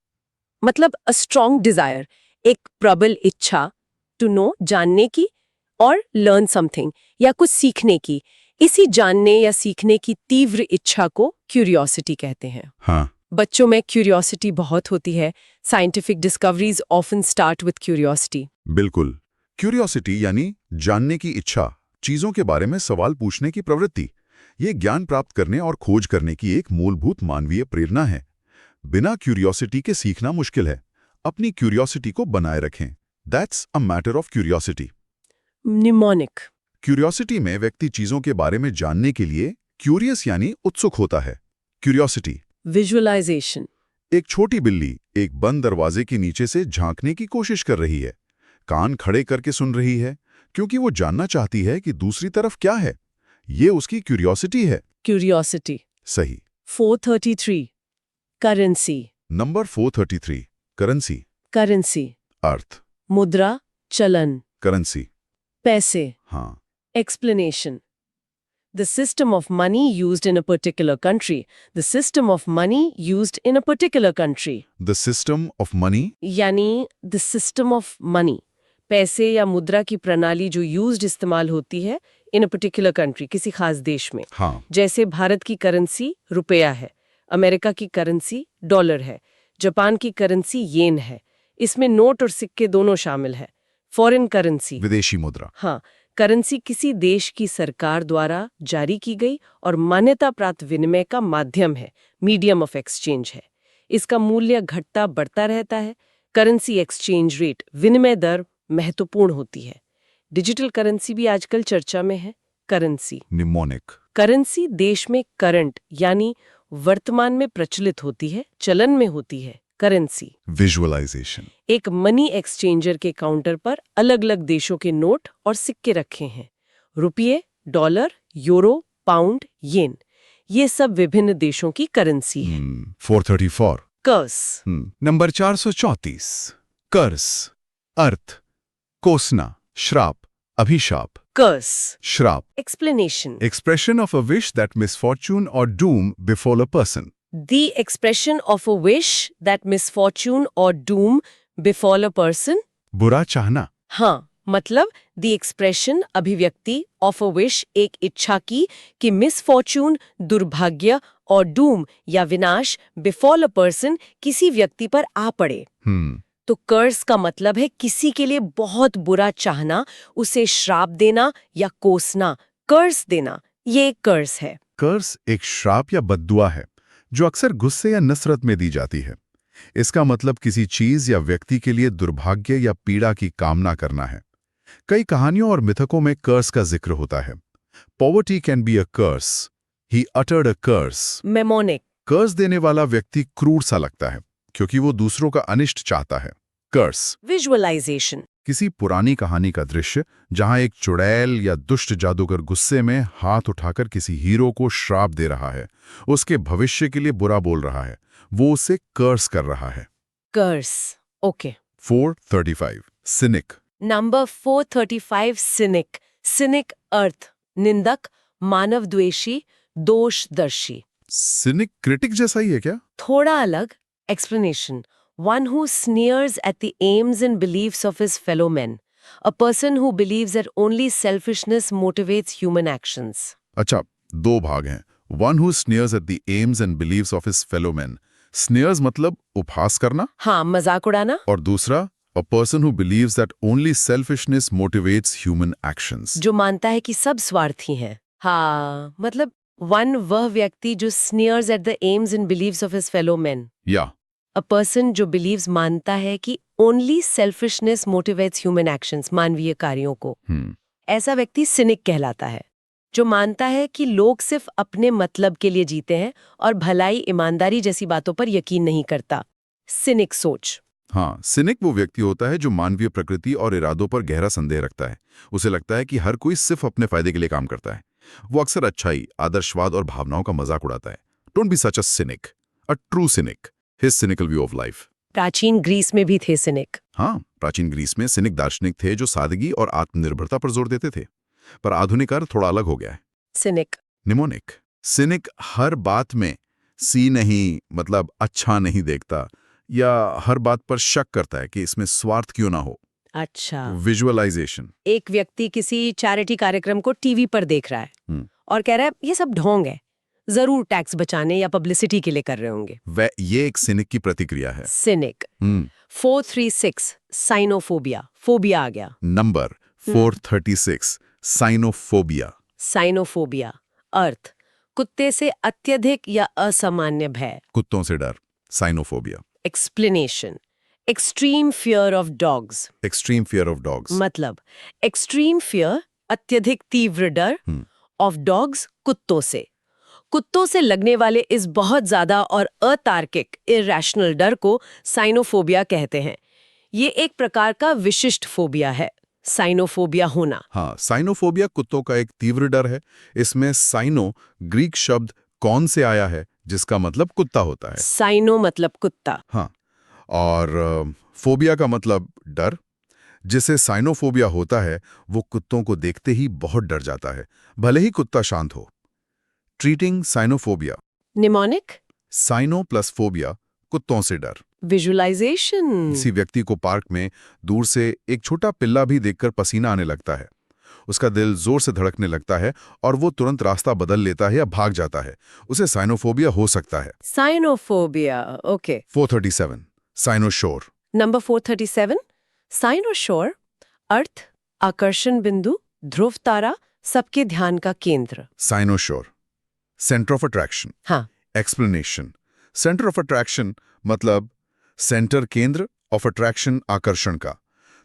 मतलब a strong Dzire, एक प्रबल इच्छा टू नो, जानने की, और लर्न समथिंग, या कुछ सीखने की। इसी जानने या सीखने की तीव्र इच्छा को क्यूरियोसिटी कहते हैं। हाँ, बच्चों में क्यूरियोसिटी बहुत होती है। Scientific discoveries often start with curiosity. बिल्कुल। क्यूरियोसिटी यानी जानने की इच्छा, चीजों के बारे में सवाल पूछने की प्रवृत्ति। ये ज्ञान प्राप्त करने और खोज करने की एक मूलभूत मानवीय प्रेरणा है। बिना क्यूरियोसिटी के सीखना मुश्किल है। अपनी क्यूरियोसिटी को बनाए रखें। That's a matter of curiosity. Mnemonic. Curiosity में व्यक्ति चीजों के बारे में जानने के लिए क्यूरियस यानी उत्सुक होता है। क्यूरियोसिटी। विजुअलाइजेशन। एक छोटी बिल्ली एक बंद दरवाजे के नीचे से झांकने की कोशिश कर रही है। कान खड़े करके सुन रही है, क्योंकि वो जानना चाहती है कि दूसरी तरफ क्या है। ये उसकी क्यूरियोसिटी है। क्यूरियोसिटी। सही। 433 करेंसी। Number 433 currency. करेंसी अर्थ। मुद्रा, चलन, करेंसी। पैसे। हाँ। Explanation. The system of money used in a particular country. The system of money used in a particular country. The system of money. यानी the system of money. पैसे या मुद्रा की प्रणाली जो used इस्तेमाल होती है in a particular country, किसी खास देश में। हाँ। जैसे भारत की करेंसी रुपया है, अमेरिका की करेंसी डॉलर है, जापान की करेंसी येन है। इसमें नोट और सिक्के दोनों शामिल है। Foreign currency. विदेशी मुद्रा। हाँ, करेंसी किसी देश की सरकार द्वारा जारी की गई और मान्यता प्राप्त विनिमय का माध्यम है, मीडियम ऑफ एक्सचेंज है। इसका मूल्य घटता बढ़ता रहता है। करेंसी एक्सचेंज रेट, विनिमय दर महत्वपूर्ण होती है। डिजिटल करेंसी भी आजकल चर्चा में है। करेंसी। निमोनिक। करेंसी देश में करंट यानी वर्तमान में प्रचलित होती है, चलन में होती है। करेंसी। विजुअलाइजेशन। एक मनी एक्सचेंजर के काउंटर पर अलग अलग देशों के नोट और सिक्के रखे हैं। रुपये, डॉलर, यूरो, पाउंड, येन, ये सब विभिन्न देशों की करेंसी है। 434 कर्स। नंबर 434 कर्स। अर्थ। कोसना, श्राप, अभिशाप। कर्स। श्राप। Explanation. Expression of a wish that misfortune or doom befall a person. The expression of a wish that misfortune or doom befall a person. बुरा चाहना। हाँ, मतलब the expression, अभिव्यक्ति of a wish, एक इच्छा की कि misfortune, दुर्भाग्य, और doom या विनाश befall a person, किसी व्यक्ति पर आ पड़े। तो कर्स का मतलब है किसी के लिए बहुत बुरा चाहना, उसे श्राप देना या कोसना, कर्स देना, ये एक कर्स है। कर्स एक श्राप या बद्दुआ है जो अक्सर गुस्से या नफरत में दी जाती है। इसका मतलब किसी चीज या व्यक्ति के लिए दुर्भाग्य या पीड़ा की कामना करना है। कई कहानियों और मिथकों में कर्स का जिक्र होता है। Poverty can be a curse, he uttered a curse. Mnemonic. Curse देने वाला व्यक्ति क्रूर सा लगता है क्योंकि वो दूसरों का अनिष्ट चाहता है। कर्स। विजुअलाइजेशन। किसी पुरानी कहानी का दृश्य जहां एक चुड़ैल या दुष्ट जादूगर गुस्से में हाथ उठाकर किसी हीरो को श्राप दे रहा है, उसके भविष्य के लिए बुरा बोल रहा है, वो उसे कर्स कर रहा है। Curse. Okay. 435 cynic. Number 435 cynic. Cynic अर्थ निंदक, मानवद्वेषी, दोषदर्शी। सिनिक क्रिटिक जैसा ही है क्या? थोड़ा अलग। Explanation. One who sneers at the aims and beliefs of his fellow men. A person who believes that only selfishness motivates human actions. अच्छा, दो भाग हैं। One who sneers at the aims and beliefs of his fellow men. Sneers मतलब उपहास करना। हाँ, मजाक उड़ाना। और दूसरा, a person who believes that only selfishness motivates human actions. जो मानता है कि सब स्वार्थी हैं। हाँ, मतलब one वह व्यक्ति जो sneers at the aims and beliefs of his fellow men. या A person जो believes मानता है कि only selfishness motivates human actions, मानवीय कार्यों को। ऐसा व्यक्ति सिनिक कहलाता है, जो मानता है कि लोग सिर्फ अपने मतलब के लिए जीते हैं और भलाई, ईमानदारी जैसी बातों पर यकीन नहीं करता। सिनिक सोच। हाँ, सिनिक वो व्यक्ति होता है जो मानवीय प्रकृति और इरादों पर गहरा संदेह रखता है। उसे लगता है कि हर कोई सिर्फ अपने फायदे के लिए काम करता है। वो अक्सर अच्छाई, आदर्शवाद और भावनाओं का मजाक उड़ाता है। Don't be such a scenic, a true scenic. His cynical view of life. प्राचीन ग्रीस में भी थे सिनिक। हाँ, प्राचीन ग्रीस में सिनिक दार्शनिक थे जो सादगी और आत्मनिर्भरता पर जोर देते थे। पर आधुनिक अर्थ थोड़ा अलग हो गया है। सिनिक। निमोनिक। सिनिक हर बात में सी नहीं मतलब अच्छा नहीं देखता या हर बात पर शक करता है कि इसमें स्वार्थ क्यों ना हो। अच्छा, विजुअलाइजेशन। एक व्यक्ति किसी चैरिटी कार्यक्रम को टीवी पर देख रहा है और कह रहा है ये सब ढोंग है, जरूर टैक्स बचाने या पब्लिसिटी के लिए कर रहे होंगे। वह ये एक सिनिक की प्रतिक्रिया है। सिनिक। 436 साइनोफोबिया, फोबिया आ गया। Number 436 Sinophobia. साइनोफोबिया अर्थ कुत्ते से अत्यधिक या असामान्य भय। कुत्तों से डर, Sinophobia. Explanation extreme fear of dogs. Extreme fear of dogs. मतलब एक्सट्रीम फियर अत्यधिक तीव्र डर ऑफ डॉग्स कुत्तों से लगने वाले इस बहुत ज्यादा और अतार्किक इरैशनल डर को साइनोफोबिया कहते हैं। ये एक प्रकार का विशिष्ट फोबिया है, साइनोफोबिया होना। हाँ, साइनोफोबिया कुत्तों का एक तीव्र डर है। इसमें साइनो ग्रीक शब्द कौन से आया है जिसका मतलब कुत्ता होता है। साइनो मतलब कुत्ता। हाँ, और फोबिया का मतलब डर। जिसे साइनोफोबिया होता है वो कुत्तों को देखते ही बहुत डर जाता है, भले ही कुत्ता शांत हो। Treating cynophobia. Mnemonic cyno plus phobia, कुत्तों से डर। विजुअलाइजेशन। किसी व्यक्ति को पार्क में दूर से एक छोटा पिल्ला भी देखकर पसीना आने लगता है, उसका दिल जोर से धड़कने लगता है और वो तुरंत रास्ता बदल लेता है या भाग जाता है। उसे साइनोफोबिया हो सकता है। Sinophobia, okay. 437 साइनोशोर। नंबर 437 साइनोशोर अर्थ आकर्षण बिंदु, ध्रुव तारा, सबके ध्यान का केंद्र। साइनोशोर सेंटर ऑफ अट्रैक्शन। हाँ। एक्सप्लेनेशन सेंटर ऑफ अट्रैक्शन मतलब सेंटर, केंद्र, ऑफ अट्रैक्शन आकर्षण का।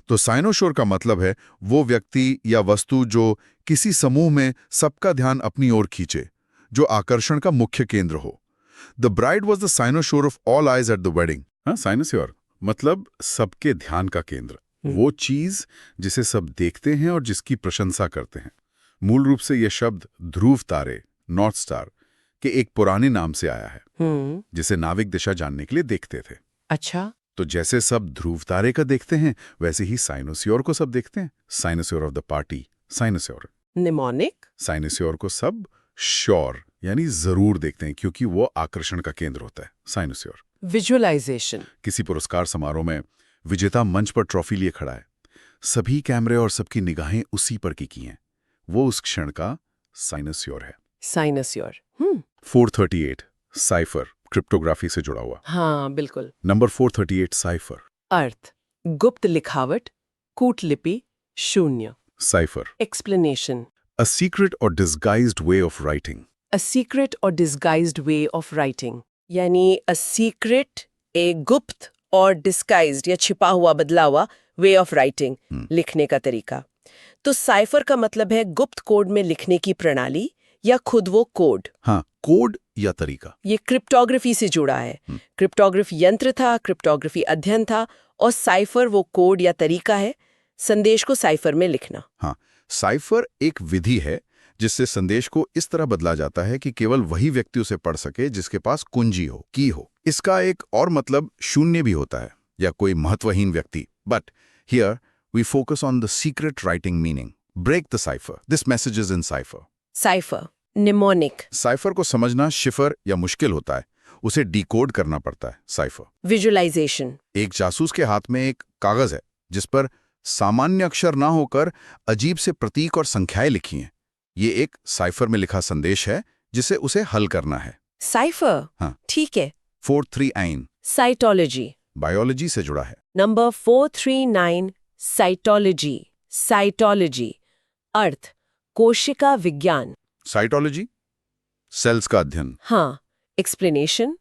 तो साइनोशोर का मतलब है वो व्यक्ति या वस्तु जो किसी समूह में सबका ध्यान अपनी ओर खींचे, जो आकर्षण का मुख्य केंद्र हो। The bride was the cynosure of all eyes at the wedding. हाँ, साइनोशोर मतलब सबके ध्यान का केंद्र, वो चीज जिसे सब देखते हैं और जिसकी प्रशंसा करते हैं। मूल रूप से यह शब्द ध्रुव तारे, नॉर्थ स्टार के एक पुराने नाम से आया है, जिसे नाविक दिशा जानने के लिए देखते थे। अच्छा। तो जैसे सब ध्रुव तारे का देखते हैं, वैसे ही साइनोसियोर को सब देखते हैं। साइनोसियोर ऑफ द पार्टी, साइनोसियोर। निमोनिक साइनोसियोर को सब श्योर यानी जरूर देखते हैं क्योंकि वो आकर्षण का केंद्र होता है। साइनोसियोर। विजुअलाइजेशन। किसी पुरस्कार समारोह में विजेता मंच पर ट्रॉफी लिए खड़ा है, सभी कैमरे और सबकी निगाहें उसी पर की हैं। वो उस क्षण का साइनोसियोर है। साइनोसियोर। 438 साइफर, क्रिप्टोग्राफी से जुड़ा हुआ। हाँ, बिल्कुल। Number 438 cipher. अर्थ गुप्त लिखावट, कूटलिपि, शून्य। Cipher explanation a secret or disguised way of writing. A secret or disguised way of writing यानी a secret, एक गुप्त और disguised या छिपा हुआ बदला हुआ way of writing, लिखने का तरीका। तो साइफर का मतलब है गुप्त कोड में लिखने की प्रणाली या खुद वो कोड। हाँ, कोड या तरीका। ये क्रिप्टोग्राफी से जुड़ा है। क्रिप्टोग्राफी यंत्र था, क्रिप्टोग्राफी अध्ययन था, और साइफर वो कोड या तरीका है, संदेश को साइफर में लिखना। हाँ, साइफर एक विधि है जिससे संदेश को इस तरह बदला जाता है कि केवल वही व्यक्ति उसे पढ़ सके जिसके पास कुंजी हो, की हो। इसका एक और मतलब शून्य भी होता है या कोई महत्वहीन व्यक्ति। But here we focus on the secret writing meaning. Break the cipher, this message is in cipher. Cipher mnemonic. Cipher को समझना शिफर या मुश्किल होता है, उसे डिकोड करना पड़ता है। साइफर। विजुअलाइजेशन एक जासूस के हाथ में एक कागज है जिस पर सामान्य अक्षर ना होकर अजीब से प्रतीक और संख्याएं लिखी हैं। ये एक साइफर में लिखा संदेश है जिसे उसे हल करना है। साइफर। हाँ, ठीक है। 439 साइटोलॉजी, बायोलॉजी से जुड़ा है। Number 439 cytology. साइटोलॉजी अर्थ कोशिका विज्ञान। साइटोलॉजी सेल्स का अध्ययन। हाँ। Explanation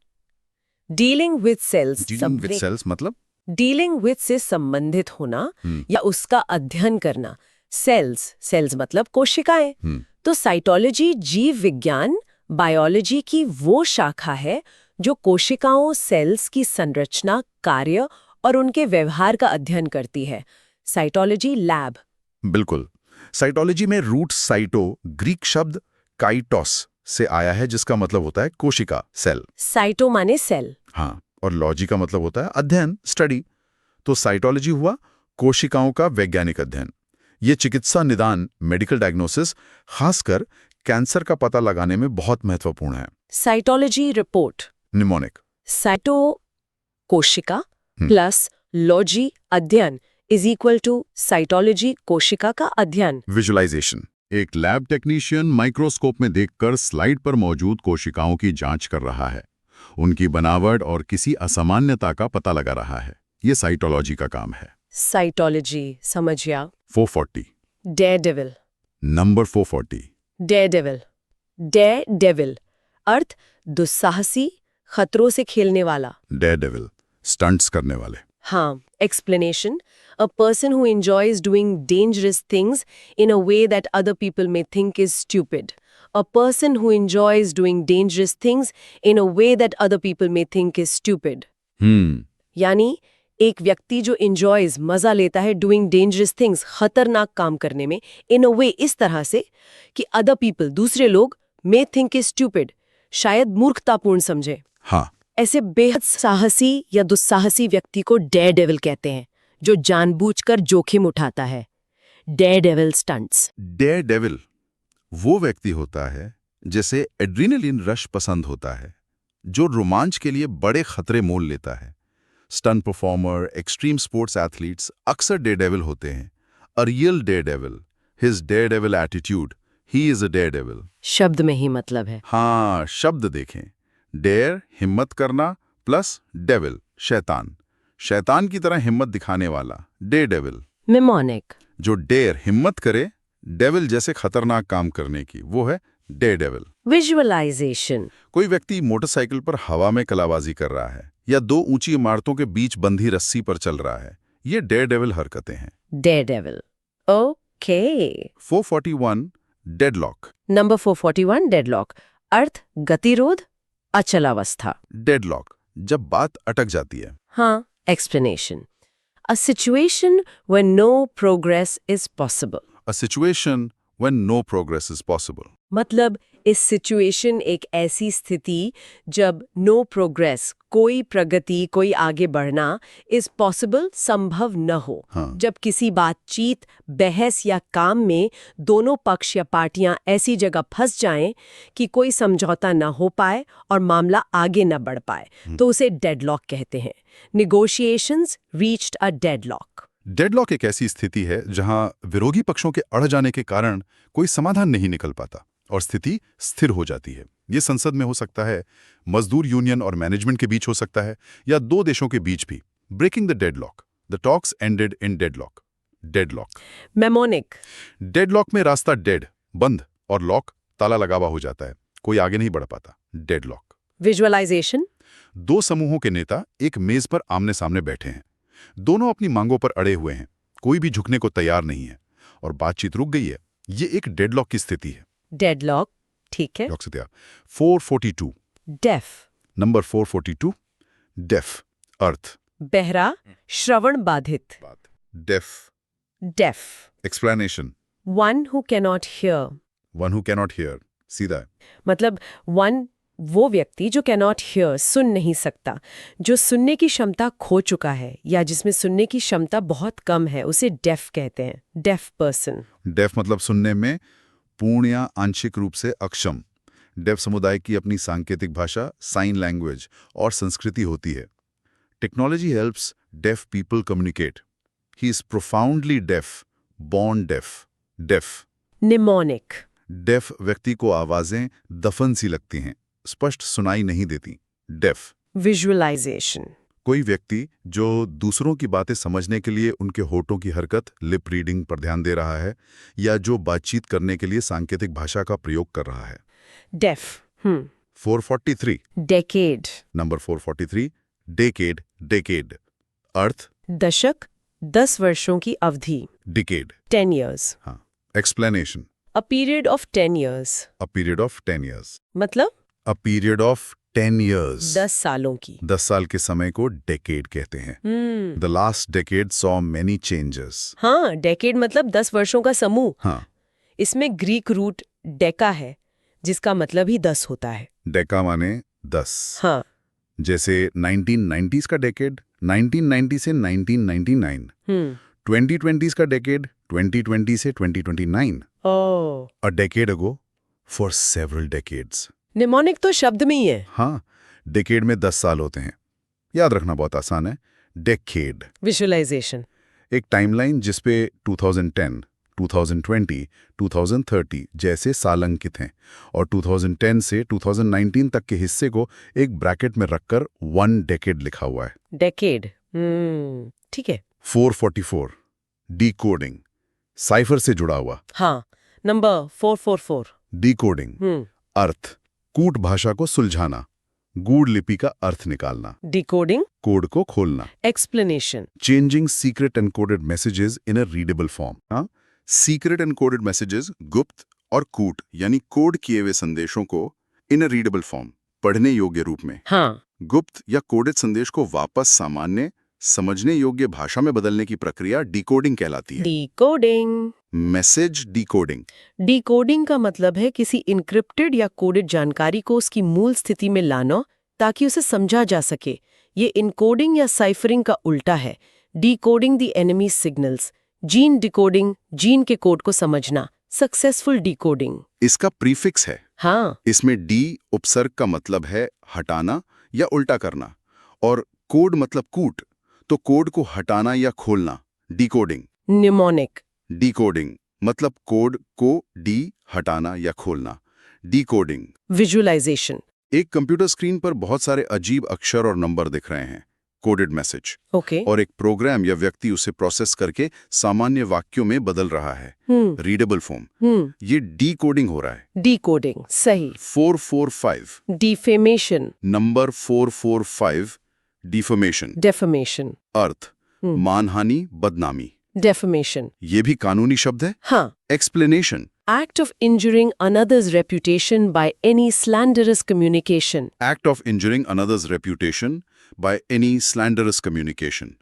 dealing with cells. Dealing with cells मतलब डीलिंग विद से संबंधित होना या उसका अध्ययन करना। सेल्स मतलब कोशिकाएं। तो साइटोलॉजी जीव विज्ञान, बायोलॉजी की वो शाखा है जो कोशिकाओं, सेल्स की संरचना, कार्य और उनके व्यवहार का अध्ययन करती है। Cytology lab. बिल्कुल। साइटोलॉजी में रूट साइटो ग्रीक शब्द काइटोस से आया है जिसका मतलब होता है कोशिका, सेल। साइटो माने सेल। हाँ, और लॉजी का मतलब होता है अध्ययन, स्टडी। तो साइटोलॉजी हुआ कोशिकाओं का वैज्ञानिक अध्ययन। ये चिकित्सा निदान, मेडिकल डायग्नोसिस, खासकर कैंसर का पता लगाने में बहुत महत्वपूर्ण है। Cytology report. निमोनिक। साइटो कोशिका प्लस लॉजी अध्ययन इज इक्वल टू साइटोलॉजी कोशिका का अध्ययन। विजुअलाइजेशन। एक लैब टेक्नीशियन माइक्रोस्कोप में देखकर स्लाइड पर मौजूद कोशिकाओं की जांच कर रहा है, उनकी बनावट और किसी असामान्यता का पता लगा रहा है। ये साइटोलॉजी का काम है। साइटोलॉजी समझ गया। 440। डेयरडेविल। नंबर 440। डेयरडेविल। डेयरडेविल अर्थ दुस्साहसी, खतरों से खेलने वाला। डेयरडेविल स्टंट्स करने वाले। हाँ, explanation. A person who enjoys doing dangerous things in a way that other people may think is stupid. A person who enjoys doing dangerous things in a way that other people may think is stupid. यानी एक व्यक्ति जो enjoys मजा लेता है doing dangerous things खतरनाक काम करने में in a way इस तरह से कि other people दूसरे लोग may think is stupid शायद मूर्खतापूर्ण समझे। हाँ, ऐसे बेहद साहसी या दुस्साहसी व्यक्ति को डेयरडेविल कहते हैं, जो जानबूझकर जोखिम उठाता है। Daredevil stunts. डेयरडेविल वो व्यक्ति होता है जिसे एड्रेनलिन रश पसंद होता है, जो रोमांच के लिए बड़े खतरे मोल लेता है। Stunt performer, extreme sports athletes अक्सर डेयरडेविल होते हैं। A real Daredevil, his Daredevil attitude, he is a Daredevil. शब्द में ही मतलब है। हाँ, शब्द देखें। डेयर हिम्मत करना प्लस डेविल शैतान, शैतान की तरह हिम्मत दिखाने वाला डेयरडेविल। निमोनिक। जो डेयर हिम्मत करे डेविल जैसे खतरनाक काम करने की, वो है डेयरडेविल। विजुअलाइजेशन। कोई व्यक्ति मोटरसाइकिल पर हवा में कलाबाजी कर रहा है या दो ऊंची इमारतों के बीच बंधी रस्सी पर चल रहा है, ये डेयरडेविल हरकतें हैं। Daredevil. Okay. 441 deadlock. Number 441 deadlock अर्थ गतिरोध, अचलावस्था। डेडलॉक जब बात अटक जाती है। हाँ, explanation. A situation where no progress is possible. A situation when no progress is possible. मतलब इस सिचुएशन एक ऐसी स्थिति जब नो प्रोग्रेस, कोई प्रगति, कोई आगे बढ़ना इज पॉसिबल, संभव न हो। हाँ। जब किसी बातचीत, बहस या काम में दोनों पक्ष या पार्टियां ऐसी जगह फंस जाएं कि कोई समझौता न हो पाए और मामला आगे न बढ़ पाए, तो उसे डेडलॉक कहते हैं। Negotiations reached a deadlock. Deadlock एक ऐसी स्थिति है जहां विरोधी पक्षों के अड़ जाने के कारण कोई समाधान नहीं निकल पाता और स्थिति स्थिर हो जाती है। ये संसद में हो सकता है, मजदूर यूनियन और मैनेजमेंट के बीच हो सकता है, या दो देशों के बीच भी। Breaking the deadlock, the talks ended in deadlock. Deadlock. Mnemonic. Deadlock में रास्ता डेड बंद और लॉक ताला लगा हुआ हो जाता है, कोई आगे नहीं बढ़ पाता। डेडलॉक। विजुअलाइजेशन। दो समूहों के नेता एक मेज पर आमने सामने बैठे हैं, दोनों अपनी मांगों पर अड़े हुए हैं, कोई भी झुकने को तैयार नहीं है और बातचीत रुक गई है। ये एक डेडलॉक की स्थिति है। डेडलॉक, ठीक है। 442 डेफ। नंबर 442 डेफ अर्थ बहरा, श्रवण बाधित। Deaf. Deaf explanation. One who cannot hear. One who cannot hear सीधा है। मतलब वन वो व्यक्ति जो कैनॉट हियर, सुन नहीं सकता, जो सुनने की क्षमता खो चुका है या जिसमें सुनने की क्षमता बहुत कम है, उसे डेफ कहते हैं। Def person. डेफ मतलब सुनने में पूर्ण या आंशिक रूप से अक्षम। डेफ समुदाय की अपनी सांकेतिक भाषा, साइन लैंग्वेज और संस्कृति होती है। Technology helps deaf people communicate. He is profoundly deaf, born deaf. Deaf. Mnemonic. Deaf व्यक्ति को आवाजें दफन सी लगती हैं, स्पष्ट सुनाई नहीं देती। डेफ। विजुअलाइजेशन। कोई व्यक्ति जो दूसरों की बातें समझने के लिए उनके होठों की हरकत, लिप रीडिंग पर ध्यान दे रहा है, या जो बातचीत करने के लिए सांकेतिक भाषा का प्रयोग कर रहा है। Deaf. 443 decade. Number 443 decade. Decade अर्थ दशक, 10 वर्षों की अवधि। डिकेड। 10 years. हाँ। Explanation. A period of 10 years. A period of 10 years। मतलब अ पीरियड ऑफ 10 years। 10 सालों की। 10 साल के समय को डेकेड कहते हैं। The last decade saw many changes. हाँ, डेकेड मतलब 10 वर्षों का समूह। हाँ। इसमें ग्रीक रूट डेका है, जिसका मतलब ही 10 होता है। डेका माने 10। हाँ। जैसे 1990s का डेकेड 1990 से 1999। 2020s का डेकेड 2020 से 2029। ओह। A decade ago for several decades. Mnemonic तो शब्द में ही है। हाँ, डेकेड में 10 साल होते हैं। याद रखना बहुत आसान है, डेकेड। विजुअलाइजेशन। एक टाइमलाइन जिसपे 2010, 2020, 2030 जैसे साल अंकित हैं और 2010 से 2019 तक के हिस्से को एक ब्रैकेट में रखकर 1 डेकेड लिखा हुआ है। डेकेड। ठीक है। 444 डीकोडिंग, साइफर से जुड़ा हुआ। हाँ, नंबर 444। डीकोडिंग अर्थ, कूट भाषा को सुलझाना, गूढ़ लिपि का अर्थ निकालना। डिकोडिंग। कोड को खोलना। Explanation. Changing secret encoded messages इन अ रीडेबल फॉर्म। हाँ, सीक्रेट एनकोडेड मैसेजेस गुप्त और कूट यानी कोड किए हुए संदेशों को इन अ रीडेबल फॉर्म पढ़ने योग्य रूप में। हाँ। गुप्त या कोडेड संदेश को वापस सामान्य समझने योग्य भाषा में बदलने की प्रक्रिया डिकोडिंग कहलाती है। डिकोडिंग। Message decoding. डिकोडिंग का मतलब है किसी इनक्रिप्टेड या कोडेड जानकारी को उसकी मूल स्थिति में लाना ताकि उसे समझा जा सके। ये इनकोडिंग या साइफरिंग का उल्टा है। Decoding the enemy signals. Gene decoding, gene के कोड को समझना। Successful decoding. इसका प्रीफिक्स है। हाँ। इसमें डी उपसर्ग का मतलब है हटाना या उल्टा करना, और कोड मतलब कूट, तो कोड को हटाना या खोलना। डिकोडिंग। निमोनिक। डिकोडिंग मतलब कोड को डी हटाना या खोलना। डिकोडिंग। विजुअलाइजेशन। एक कंप्यूटर स्क्रीन पर बहुत सारे अजीब अक्षर और नंबर दिख रहे हैं, कोडेड मैसेज, ओके। और एक प्रोग्राम या व्यक्ति उसे प्रोसेस करके सामान्य वाक्यों में बदल रहा है, रीडेबल फॉर्म। ये डीकोडिंग हो रहा है। डिकोडिंग। सही। 445 डिफेमेशन। Number 445 defamation. डेफमेशन। अर्थ मानहानि, बदनामी। डेफमेशन। ये भी कानूनी शब्द है। हाँ। Explanation. Act of injuring another's reputation by any slanderous communication. Act of injuring another's reputation by any slanderous communication.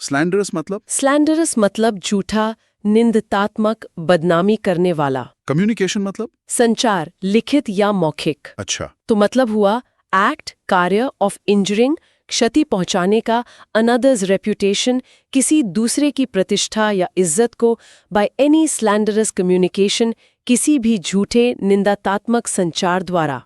Slanderous मतलब? Slanderous मतलब झूठा, निंदतात्मक, बदनामी करने वाला। Communication मतलब? संचार, लिखित या मौखिक। अच्छा। तो मतलब हुआ act, कार्य of injuring, क्षति पहुंचाने का, another's reputation, किसी दूसरे की प्रतिष्ठा या इज्जत को, by any slanderous communication, किसी भी झूठे निंदात्मक संचार द्वारा।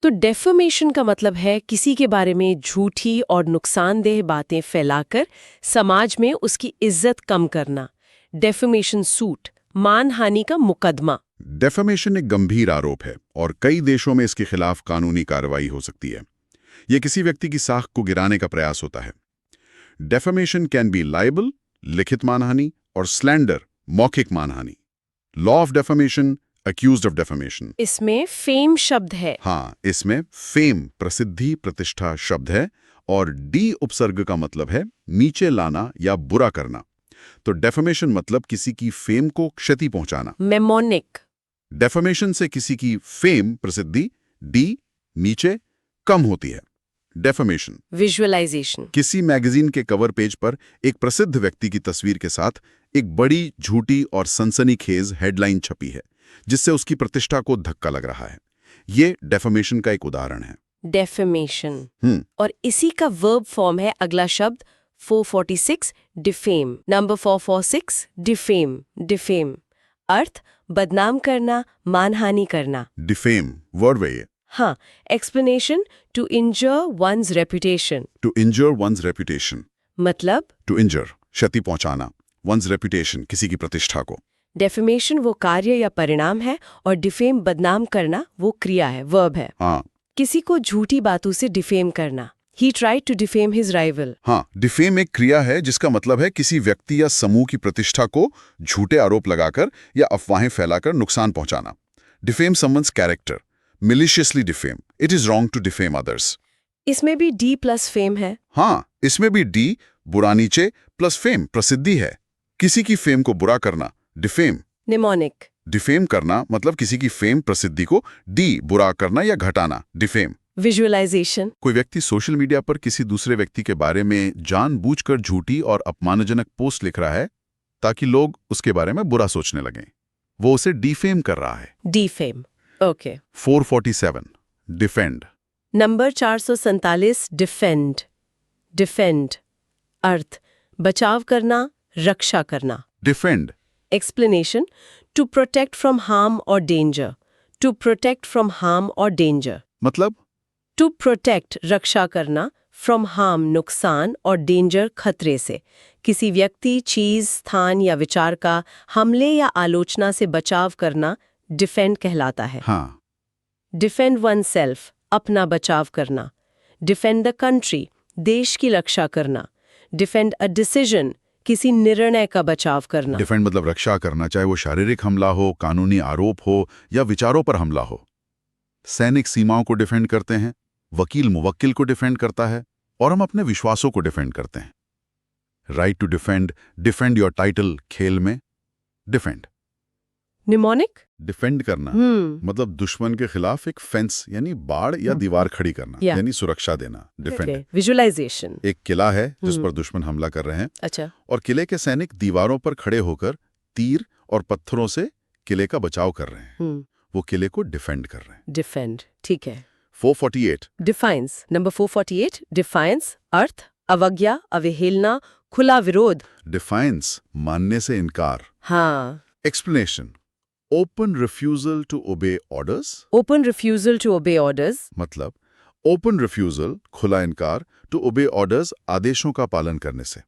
तो डेफमेशन का मतलब है किसी के बारे में झूठी और नुकसानदेह बातें फैलाकर समाज में उसकी इज्जत कम करना। डेफमेशन सूट, मानहानि का मुकदमा। डेफमेशन एक गंभीर आरोप है और कई देशों में इसके खिलाफ कानूनी कार्रवाई हो सकती है। यह किसी व्यक्ति की साख को गिराने का प्रयास होता है। डेफमेशन कैन बी लाइबल, लिखित मानहानि, और स्लैंडर, मौखिक मानहानि। Law of defamation, accused of defamation. इसमें फेम शब्द है। हाँ, इसमें फेम, प्रसिद्धि, प्रतिष्ठा शब्द है, और डी उपसर्ग का मतलब है नीचे लाना या बुरा करना। तो डेफमेशन मतलब किसी की फेम को क्षति पहुंचाना। मेमोनिक। डेफमेशन से किसी की फेम, प्रसिद्धि, डी नीचे कम होती है। डेफमेशन। विजुअलाइजेशन। किसी मैगजीन के कवर पेज पर एक प्रसिद्ध व्यक्ति की तस्वीर के साथ एक बड़ी, झूठी और सनसनीखेज हेडलाइन छपी है, जिससे उसकी प्रतिष्ठा को धक्का लग रहा है। ये डेफमेशन का एक उदाहरण है। डेफमेशन। और इसी का वर्ब फॉर्म है अगला शब्द 446, डिफेम। Number 446, defame. डिफेम अर्थ बदनाम करना, मानहानि करना। Defame word way. हाँ। Explanation, to injure one's reputation. To injure one's reputation मतलब टू इंजर, क्षति पहुंचाना, वंस रेपुटेशन, किसी की प्रतिष्ठा को। डेफेमेशन वो कार्य या परिणाम है और डिफेम बदनाम करना वो क्रिया है, वर्ब है। हाँ। किसी को झूठी बातों से डिफेम करना। He tried to defame his rival. हाँ, डिफेम एक क्रिया है जिसका मतलब है किसी व्यक्ति या समूह की प्रतिष्ठा को झूठे आरोप लगाकर या अफवाहें फैलाकर नुकसान पहुंचाना। Defame someone's character, maliciously defame. It is wrong to defame others. इसमें भी डी प्लस फेम है। हाँ, इसमें भी डी, बुरा नीचे, प्लस फेम, प्रसिद्धि है। किसी की फेम को बुरा करना, डिफेम। निमोनिक। डिफेम करना मतलब किसी की फेम, प्रसिद्धि को डी, बुरा करना या घटाना, डिफेम। विजुअलाइजेशन। कोई व्यक्ति सोशल मीडिया पर किसी दूसरे व्यक्ति के बारे में जानबूझकर झूठी और अपमानजनक पोस्ट लिख रहा है ताकि लोग उसके बारे में बुरा सोचने लगें। वो उसे डिफेम कर रहा है। Defame. Okay. 447 defend. Number 447, defend. Defend अर्थ बचाव करना, रक्षा करना। Defend. Explanation, to protect from harm और danger, to protect from harm और डेंजर। मतलब टू प्रोटेक्ट रक्षा करना, फ्रॉम हार्म नुकसान और डेंजर खतरे से। किसी व्यक्ति, चीज, स्थान या विचार का हमले या आलोचना से बचाव करना डिफेंड कहलाता है। हाँ, डिफेंड वन सेल्फ, अपना बचाव करना। डिफेंड द कंट्री, देश की रक्षा करना। डिफेंड अ डिसीजन, किसी निर्णय का बचाव करना। डिफेंड मतलब रक्षा करना, चाहे वो शारीरिक हमला हो, कानूनी आरोप हो या विचारों पर हमला हो। सैनिक सीमाओं को डिफेंड करते हैं, वकील मुवक्किल को डिफेंड करता है, और हम अपने विश्वासों को डिफेंड करते हैं। Right to defend, defend your title, खेल में डिफेंड। निमोनिक? डिफेंड करना मतलब दुश्मन के खिलाफ एक फेंस यानी बाड़ या दीवार खड़ी करना, Yeah. यानी सुरक्षा देना। डिफेंड। विजुअलाइजेशन। एक किला है जिस पर दुश्मन हमला कर रहे हैं, अच्छा। और किले के सैनिक दीवारों पर खड़े होकर तीर और पत्थरों से किले का बचाव कर रहे हैं। वो किले को डिफेंड कर रहे हैं। डिफेंड, ठीक है। 448 डिफाइंस, नंबर 448, डिफाइंस अर्थ अवज्ञा, अवहेलना, खुला विरोध। डिफाइंस मानने से इनकार। हाँ। Explanation open refusal to obey orders, open refusal to obey orders. मतलब ओपन रिफ्यूजल खुला इनकार, टू ओबे ऑर्डर्स आदेशों का पालन करने से।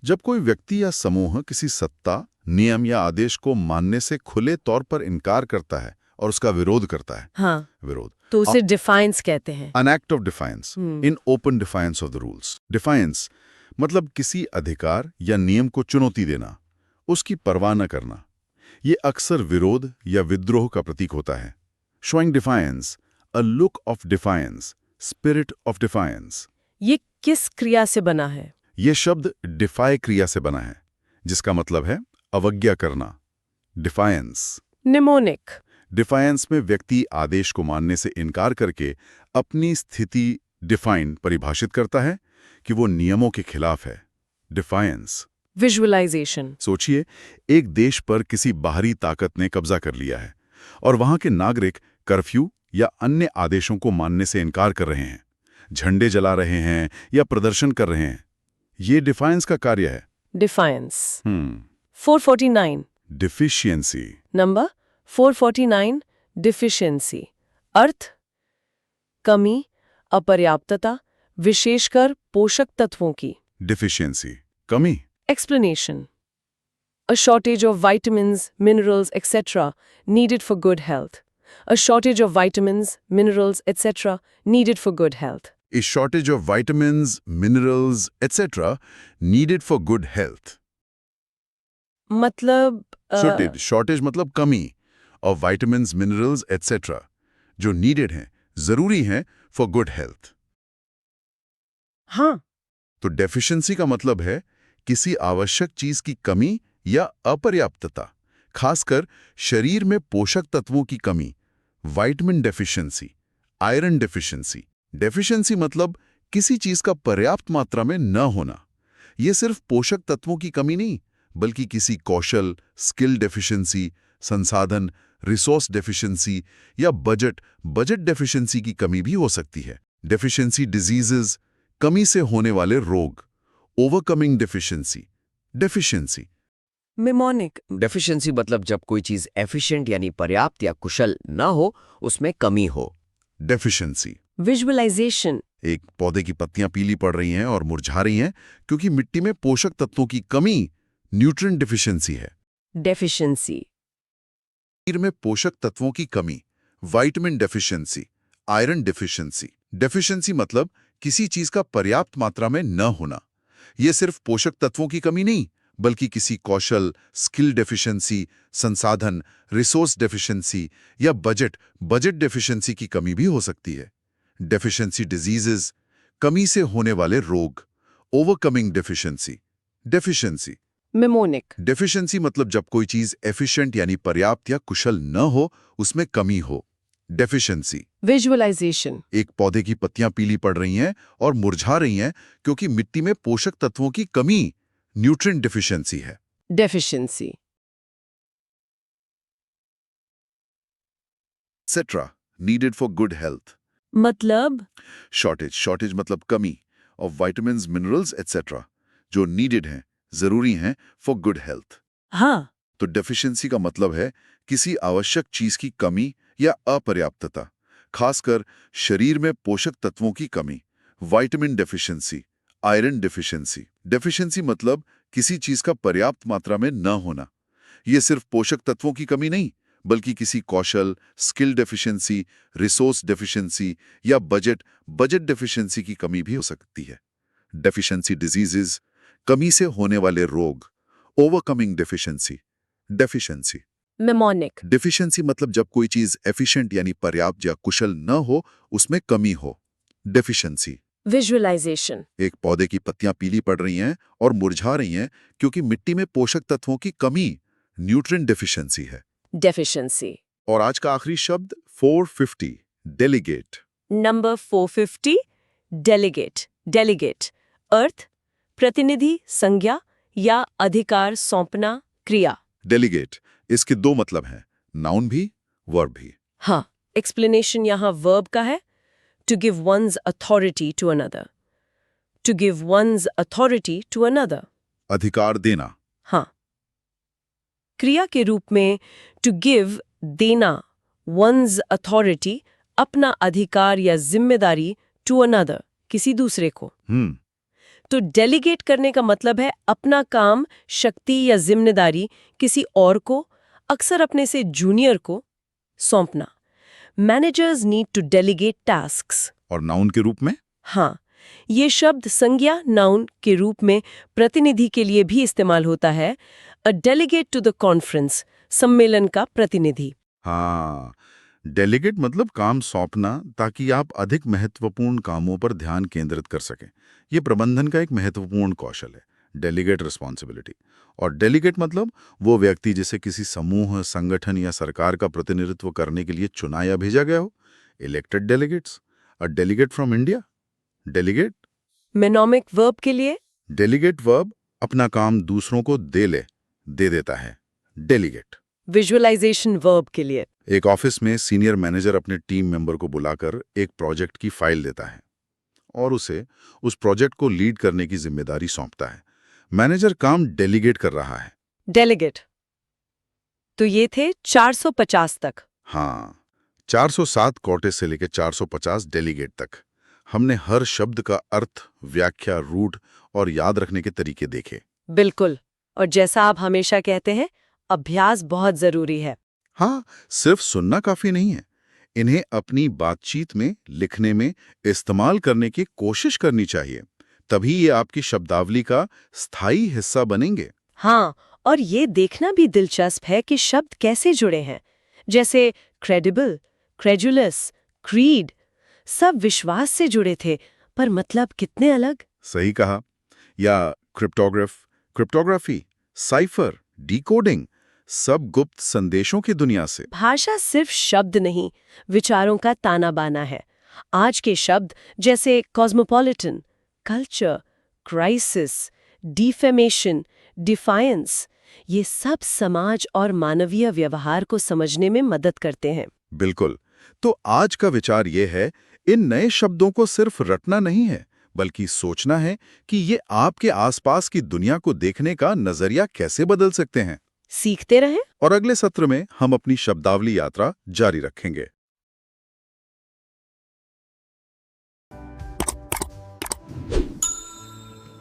जब कोई व्यक्ति या समूह किसी सत्ता, नियम या आदेश को मानने से खुले तौर पर इनकार करता है और उसका विरोध करता है। हाँ, विरोध तो उसे डिफाइंस कहते हैं। An act of defiance, in open defiance of the rules. Defiance मतलब किसी अधिकार या नियम को चुनौती देना, उसकी परवाह न करना। ये अक्सर विरोध या विद्रोह का प्रतीक होता है। Showing defiance, a look of defiance, spirit of defiance. ये किस क्रिया से बना है? ये शब्द defy क्रिया से बना है, जिसका मतलब है अवज्ञा करना। Defiance. निमोनिक। डिफायंस में व्यक्ति आदेश को मानने से इनकार करके अपनी स्थिति डिफाइन परिभाषित करता है कि वो नियमों के खिलाफ है। डिफायंस। विजुअलाइजेशन। सोचिए, एक देश पर किसी बाहरी ताकत ने कब्जा कर लिया है और वहां के नागरिक कर्फ्यू या अन्य आदेशों को मानने से इनकार कर रहे हैं, झंडे जला रहे हैं या प्रदर्शन कर रहे हैं। ये डिफायंस का कार्य है। डिफायंस। 449। डिफिशियंसी। नंबर 449, डिफिशियंसी अर्थ कमी, अपर्याप्तता, विशेषकर पोषक तत्वों की। डिफिशियंसी कमी। Explanation A shortage of vitamins, minerals, etc. needed for good health. A shortage of vitamins, minerals, etc. needed for good health. A shortage of vitamins, minerals, etc. needed for good health. मतलब shortage मतलब कमी, और vitamins, minerals, etc. जो needed हैं, जरूरी हैं for good health. हाँ, तो deficiency का मतलब है किसी आवश्यक चीज की कमी या अपर्याप्तता, खासकर शरीर में पोषक तत्वों की कमी। Vitamin deficiency, iron deficiency. Deficiency मतलब किसी चीज का पर्याप्त मात्रा में न होना। यह सिर्फ पोषक तत्वों की कमी नहीं, बल्कि किसी कौशल, स्किल डेफिशिएंसी, संसाधन, रिसोर्स डेफिशिएंसी या बजट डेफिशिएंसी की कमी भी हो सकती है। डेफिशिएंसी डिजीजेस, कमी से होने वाले रोग। Overcoming deficiency, deficiency. Mnemonic. Deficiency मतलब जब कोई चीज एफिशिएंट यानी पर्याप्त या कुशल न हो, उसमें कमी हो। डेफिशिएंसी। विजुअलाइजेशन। एक पौधे की पत्तियां पीली पड़ रही हैं और मुरझा रही हैं क्योंकि मिट्टी में पोषक तत्वों की कमी, न्यूट्रिएंट डेफिशिएंसी है। डेफिशिएंसी। शरीर में पोषक तत्वों की कमी, vitamin deficiency, iron deficiency. Deficiency मतलब किसी चीज का पर्याप्त मात्रा में न होना। यह सिर्फ पोषक तत्वों की कमी नहीं, बल्कि किसी कौशल, स्किल डेफिशिएंसी, संसाधन, रिसोर्स डेफिशिएंसी या बजट डेफिशिएंसी की कमी भी हो सकती है। डेफिशिएंसी डिजीजेस, कमी से होने वाले रोग। Overcoming deficiency, deficiency. Mnemonic. Deficiency मतलब जब कोई चीज एफिशिएंट यानी पर्याप्त या कुशल न हो, उसमें कमी हो। डेफिशिएंसी। विजुअलाइजेशन। एक पौधे की पत्तियां पीली पड़ रही हैं और मुरझा रही हैं क्योंकि मिट्टी में पोषक तत्वों की कमी, न्यूट्रिएंट डेफिशिएंसी है। Deficiency. Etcetera, needed for good health. मतलब शॉर्टेज मतलब कमी ऑफ विटामिन्स, मिनरल्स एक्सेट्रा, जो नीडेड हैं, जरूरी हैं फॉर गुड हेल्थ। हाँ, तो डेफिशिएंसी का मतलब है किसी आवश्यक चीज की कमी या अपर्याप्तता, खासकर शरीर में पोषक तत्वों की कमी, vitamin deficiency, iron deficiency. Deficiency मतलब किसी चीज का पर्याप्त मात्रा में न होना। ये सिर्फ पोषक तत्वों की कमी नहीं, बल्कि किसी कौशल, स्किल डेफिशिएंसी, रिसोर्स डेफिशिएंसी या बजट डेफिशिएंसी की कमी भी हो सकती है। डेफिशिएंसी डिजीजेस, कमी से होने वाले रोग, ओवरकमिंग डेफिशिएंसी। मेमोनिक। डेफिशिएंसी मतलब जब कोई चीज एफिशिएंट यानी पर्याप्त या कुशल न हो, उसमें कमी हो। डेफिशिएंसी। विजुअलाइजेशन। एक पौधे की पत्तियां पीली पड़ रही हैं और मुरझा रही हैं क्योंकि मिट्टी में पोषक तत्वों की कमी, न्यूट्रिएंट डेफिशिएंसी है। डेफिशिएंसी। और आज का आखिरी शब्द 450, डेलीगेट। Number 450, delegate. डेलीगेट अर्थ प्रतिनिधि, संज्ञा या अधिकार सौंपना, क्रिया। डेलीगेट, इसके दो मतलब हैं, नाउन भी, वर्ब भी। हाँ, एक्सप्लेनेशन यहाँ वर्ब का है, to give one's authority to another. To give one's authority to another. अधिकार देना। हाँ। क्रिया के रूप में टू गिव, देना, वंस अथॉरिटी, अपना अधिकार या जिम्मेदारी, टू अनदर, किसी दूसरे को। तो डेलीगेट करने का मतलब है अपना काम, शक्ति या जिम्मेदारी किसी और को, अक्सर अपने से जूनियर को, सौंपना। Managers need to delegate tasks. और नाउन के रूप में? हाँ, ये शब्द संज्ञा नाउन के रूप में प्रतिनिधि के लिए भी इस्तेमाल होता है। अ डेलीगेट टू द कॉन्फ्रेंस, सम्मेलन का प्रतिनिधि। हाँ, डेलीगेट मतलब काम सौंपना ताकि आप अधिक महत्वपूर्ण कामों पर ध्यान केंद्रित कर सकें। ये प्रबंधन का एक महत्वपूर्ण कौशल है, डेलीगेट रिस्पॉन्सिबिलिटी। और डेलीगेट मतलब वो व्यक्ति जिसे किसी समूह, संगठन या सरकार का प्रतिनिधित्व करने के लिए चुना या भेजा गया हो। Elected delegates. A delegate from India. Delegate. मेनोमिक verb के लिए डेलीगेट वर्ब अपना काम दूसरों को दे देता है। डेलीगेट। विजुअलाइजेशन वर्ब के लिए एक ऑफिस में सीनियर मैनेजर अपने टीम मेंबर को बुलाकर एक प्रोजेक्ट की फाइल देता है और उसे उस प्रोजेक्ट को लीड करने की जिम्मेदारी सौंपता है। मैनेजर काम डेलीगेट कर रहा है। डेलीगेट। तो ये थे 450 तक। हाँ, 407 कोटे से लेकर 450 डेलीगेट तक। हमने हर शब्द का अर्थ, व्याख्या, रूट और याद रखने के तरीके देखे। बिल्कुल। और जैसा आप हमेशा कहते हैं, अभ्यास बहुत जरूरी है। हाँ, सिर्फ सुनना काफी नहीं है, इन्हें अपनी बातचीत में, लिखने में इस्तेमाल करने की कोशिश करनी चाहिए। तभी ये आपकी शब्दावली का स्थायी हिस्सा बनेंगे। हाँ, और ये देखना भी दिलचस्प है कि शब्द कैसे जुड़े हैं। जैसे क्रेडिबल, क्रेजुलस, क्रीड, सब विश्वास से जुड़े थे, पर मतलब कितने अलग। सही कहा। या क्रिप्टोग्राफी, साइफर, डिकोडिंग, सब गुप्त संदेशों की दुनिया से। भाषा सिर्फ शब्द नहीं, विचारों का ताना बाना है। आज के शब्द जैसे cosmopolitan, culture, crisis, defamation, defiance, ये सब समाज और मानवीय व्यवहार को समझने में मदद करते हैं। बिल्कुल। तो आज का विचार ये है, इन नए शब्दों को सिर्फ रटना नहीं है, बल्कि सोचना है कि ये आपके आसपास की दुनिया को देखने का नजरिया कैसे बदल सकते हैं। सीखते रहें। और अगले सत्र में हम अपनी शब्दावली यात्रा जारी रखेंगे।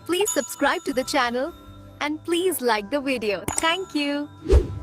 Please subscribe to the channel and please like the video. Thank you.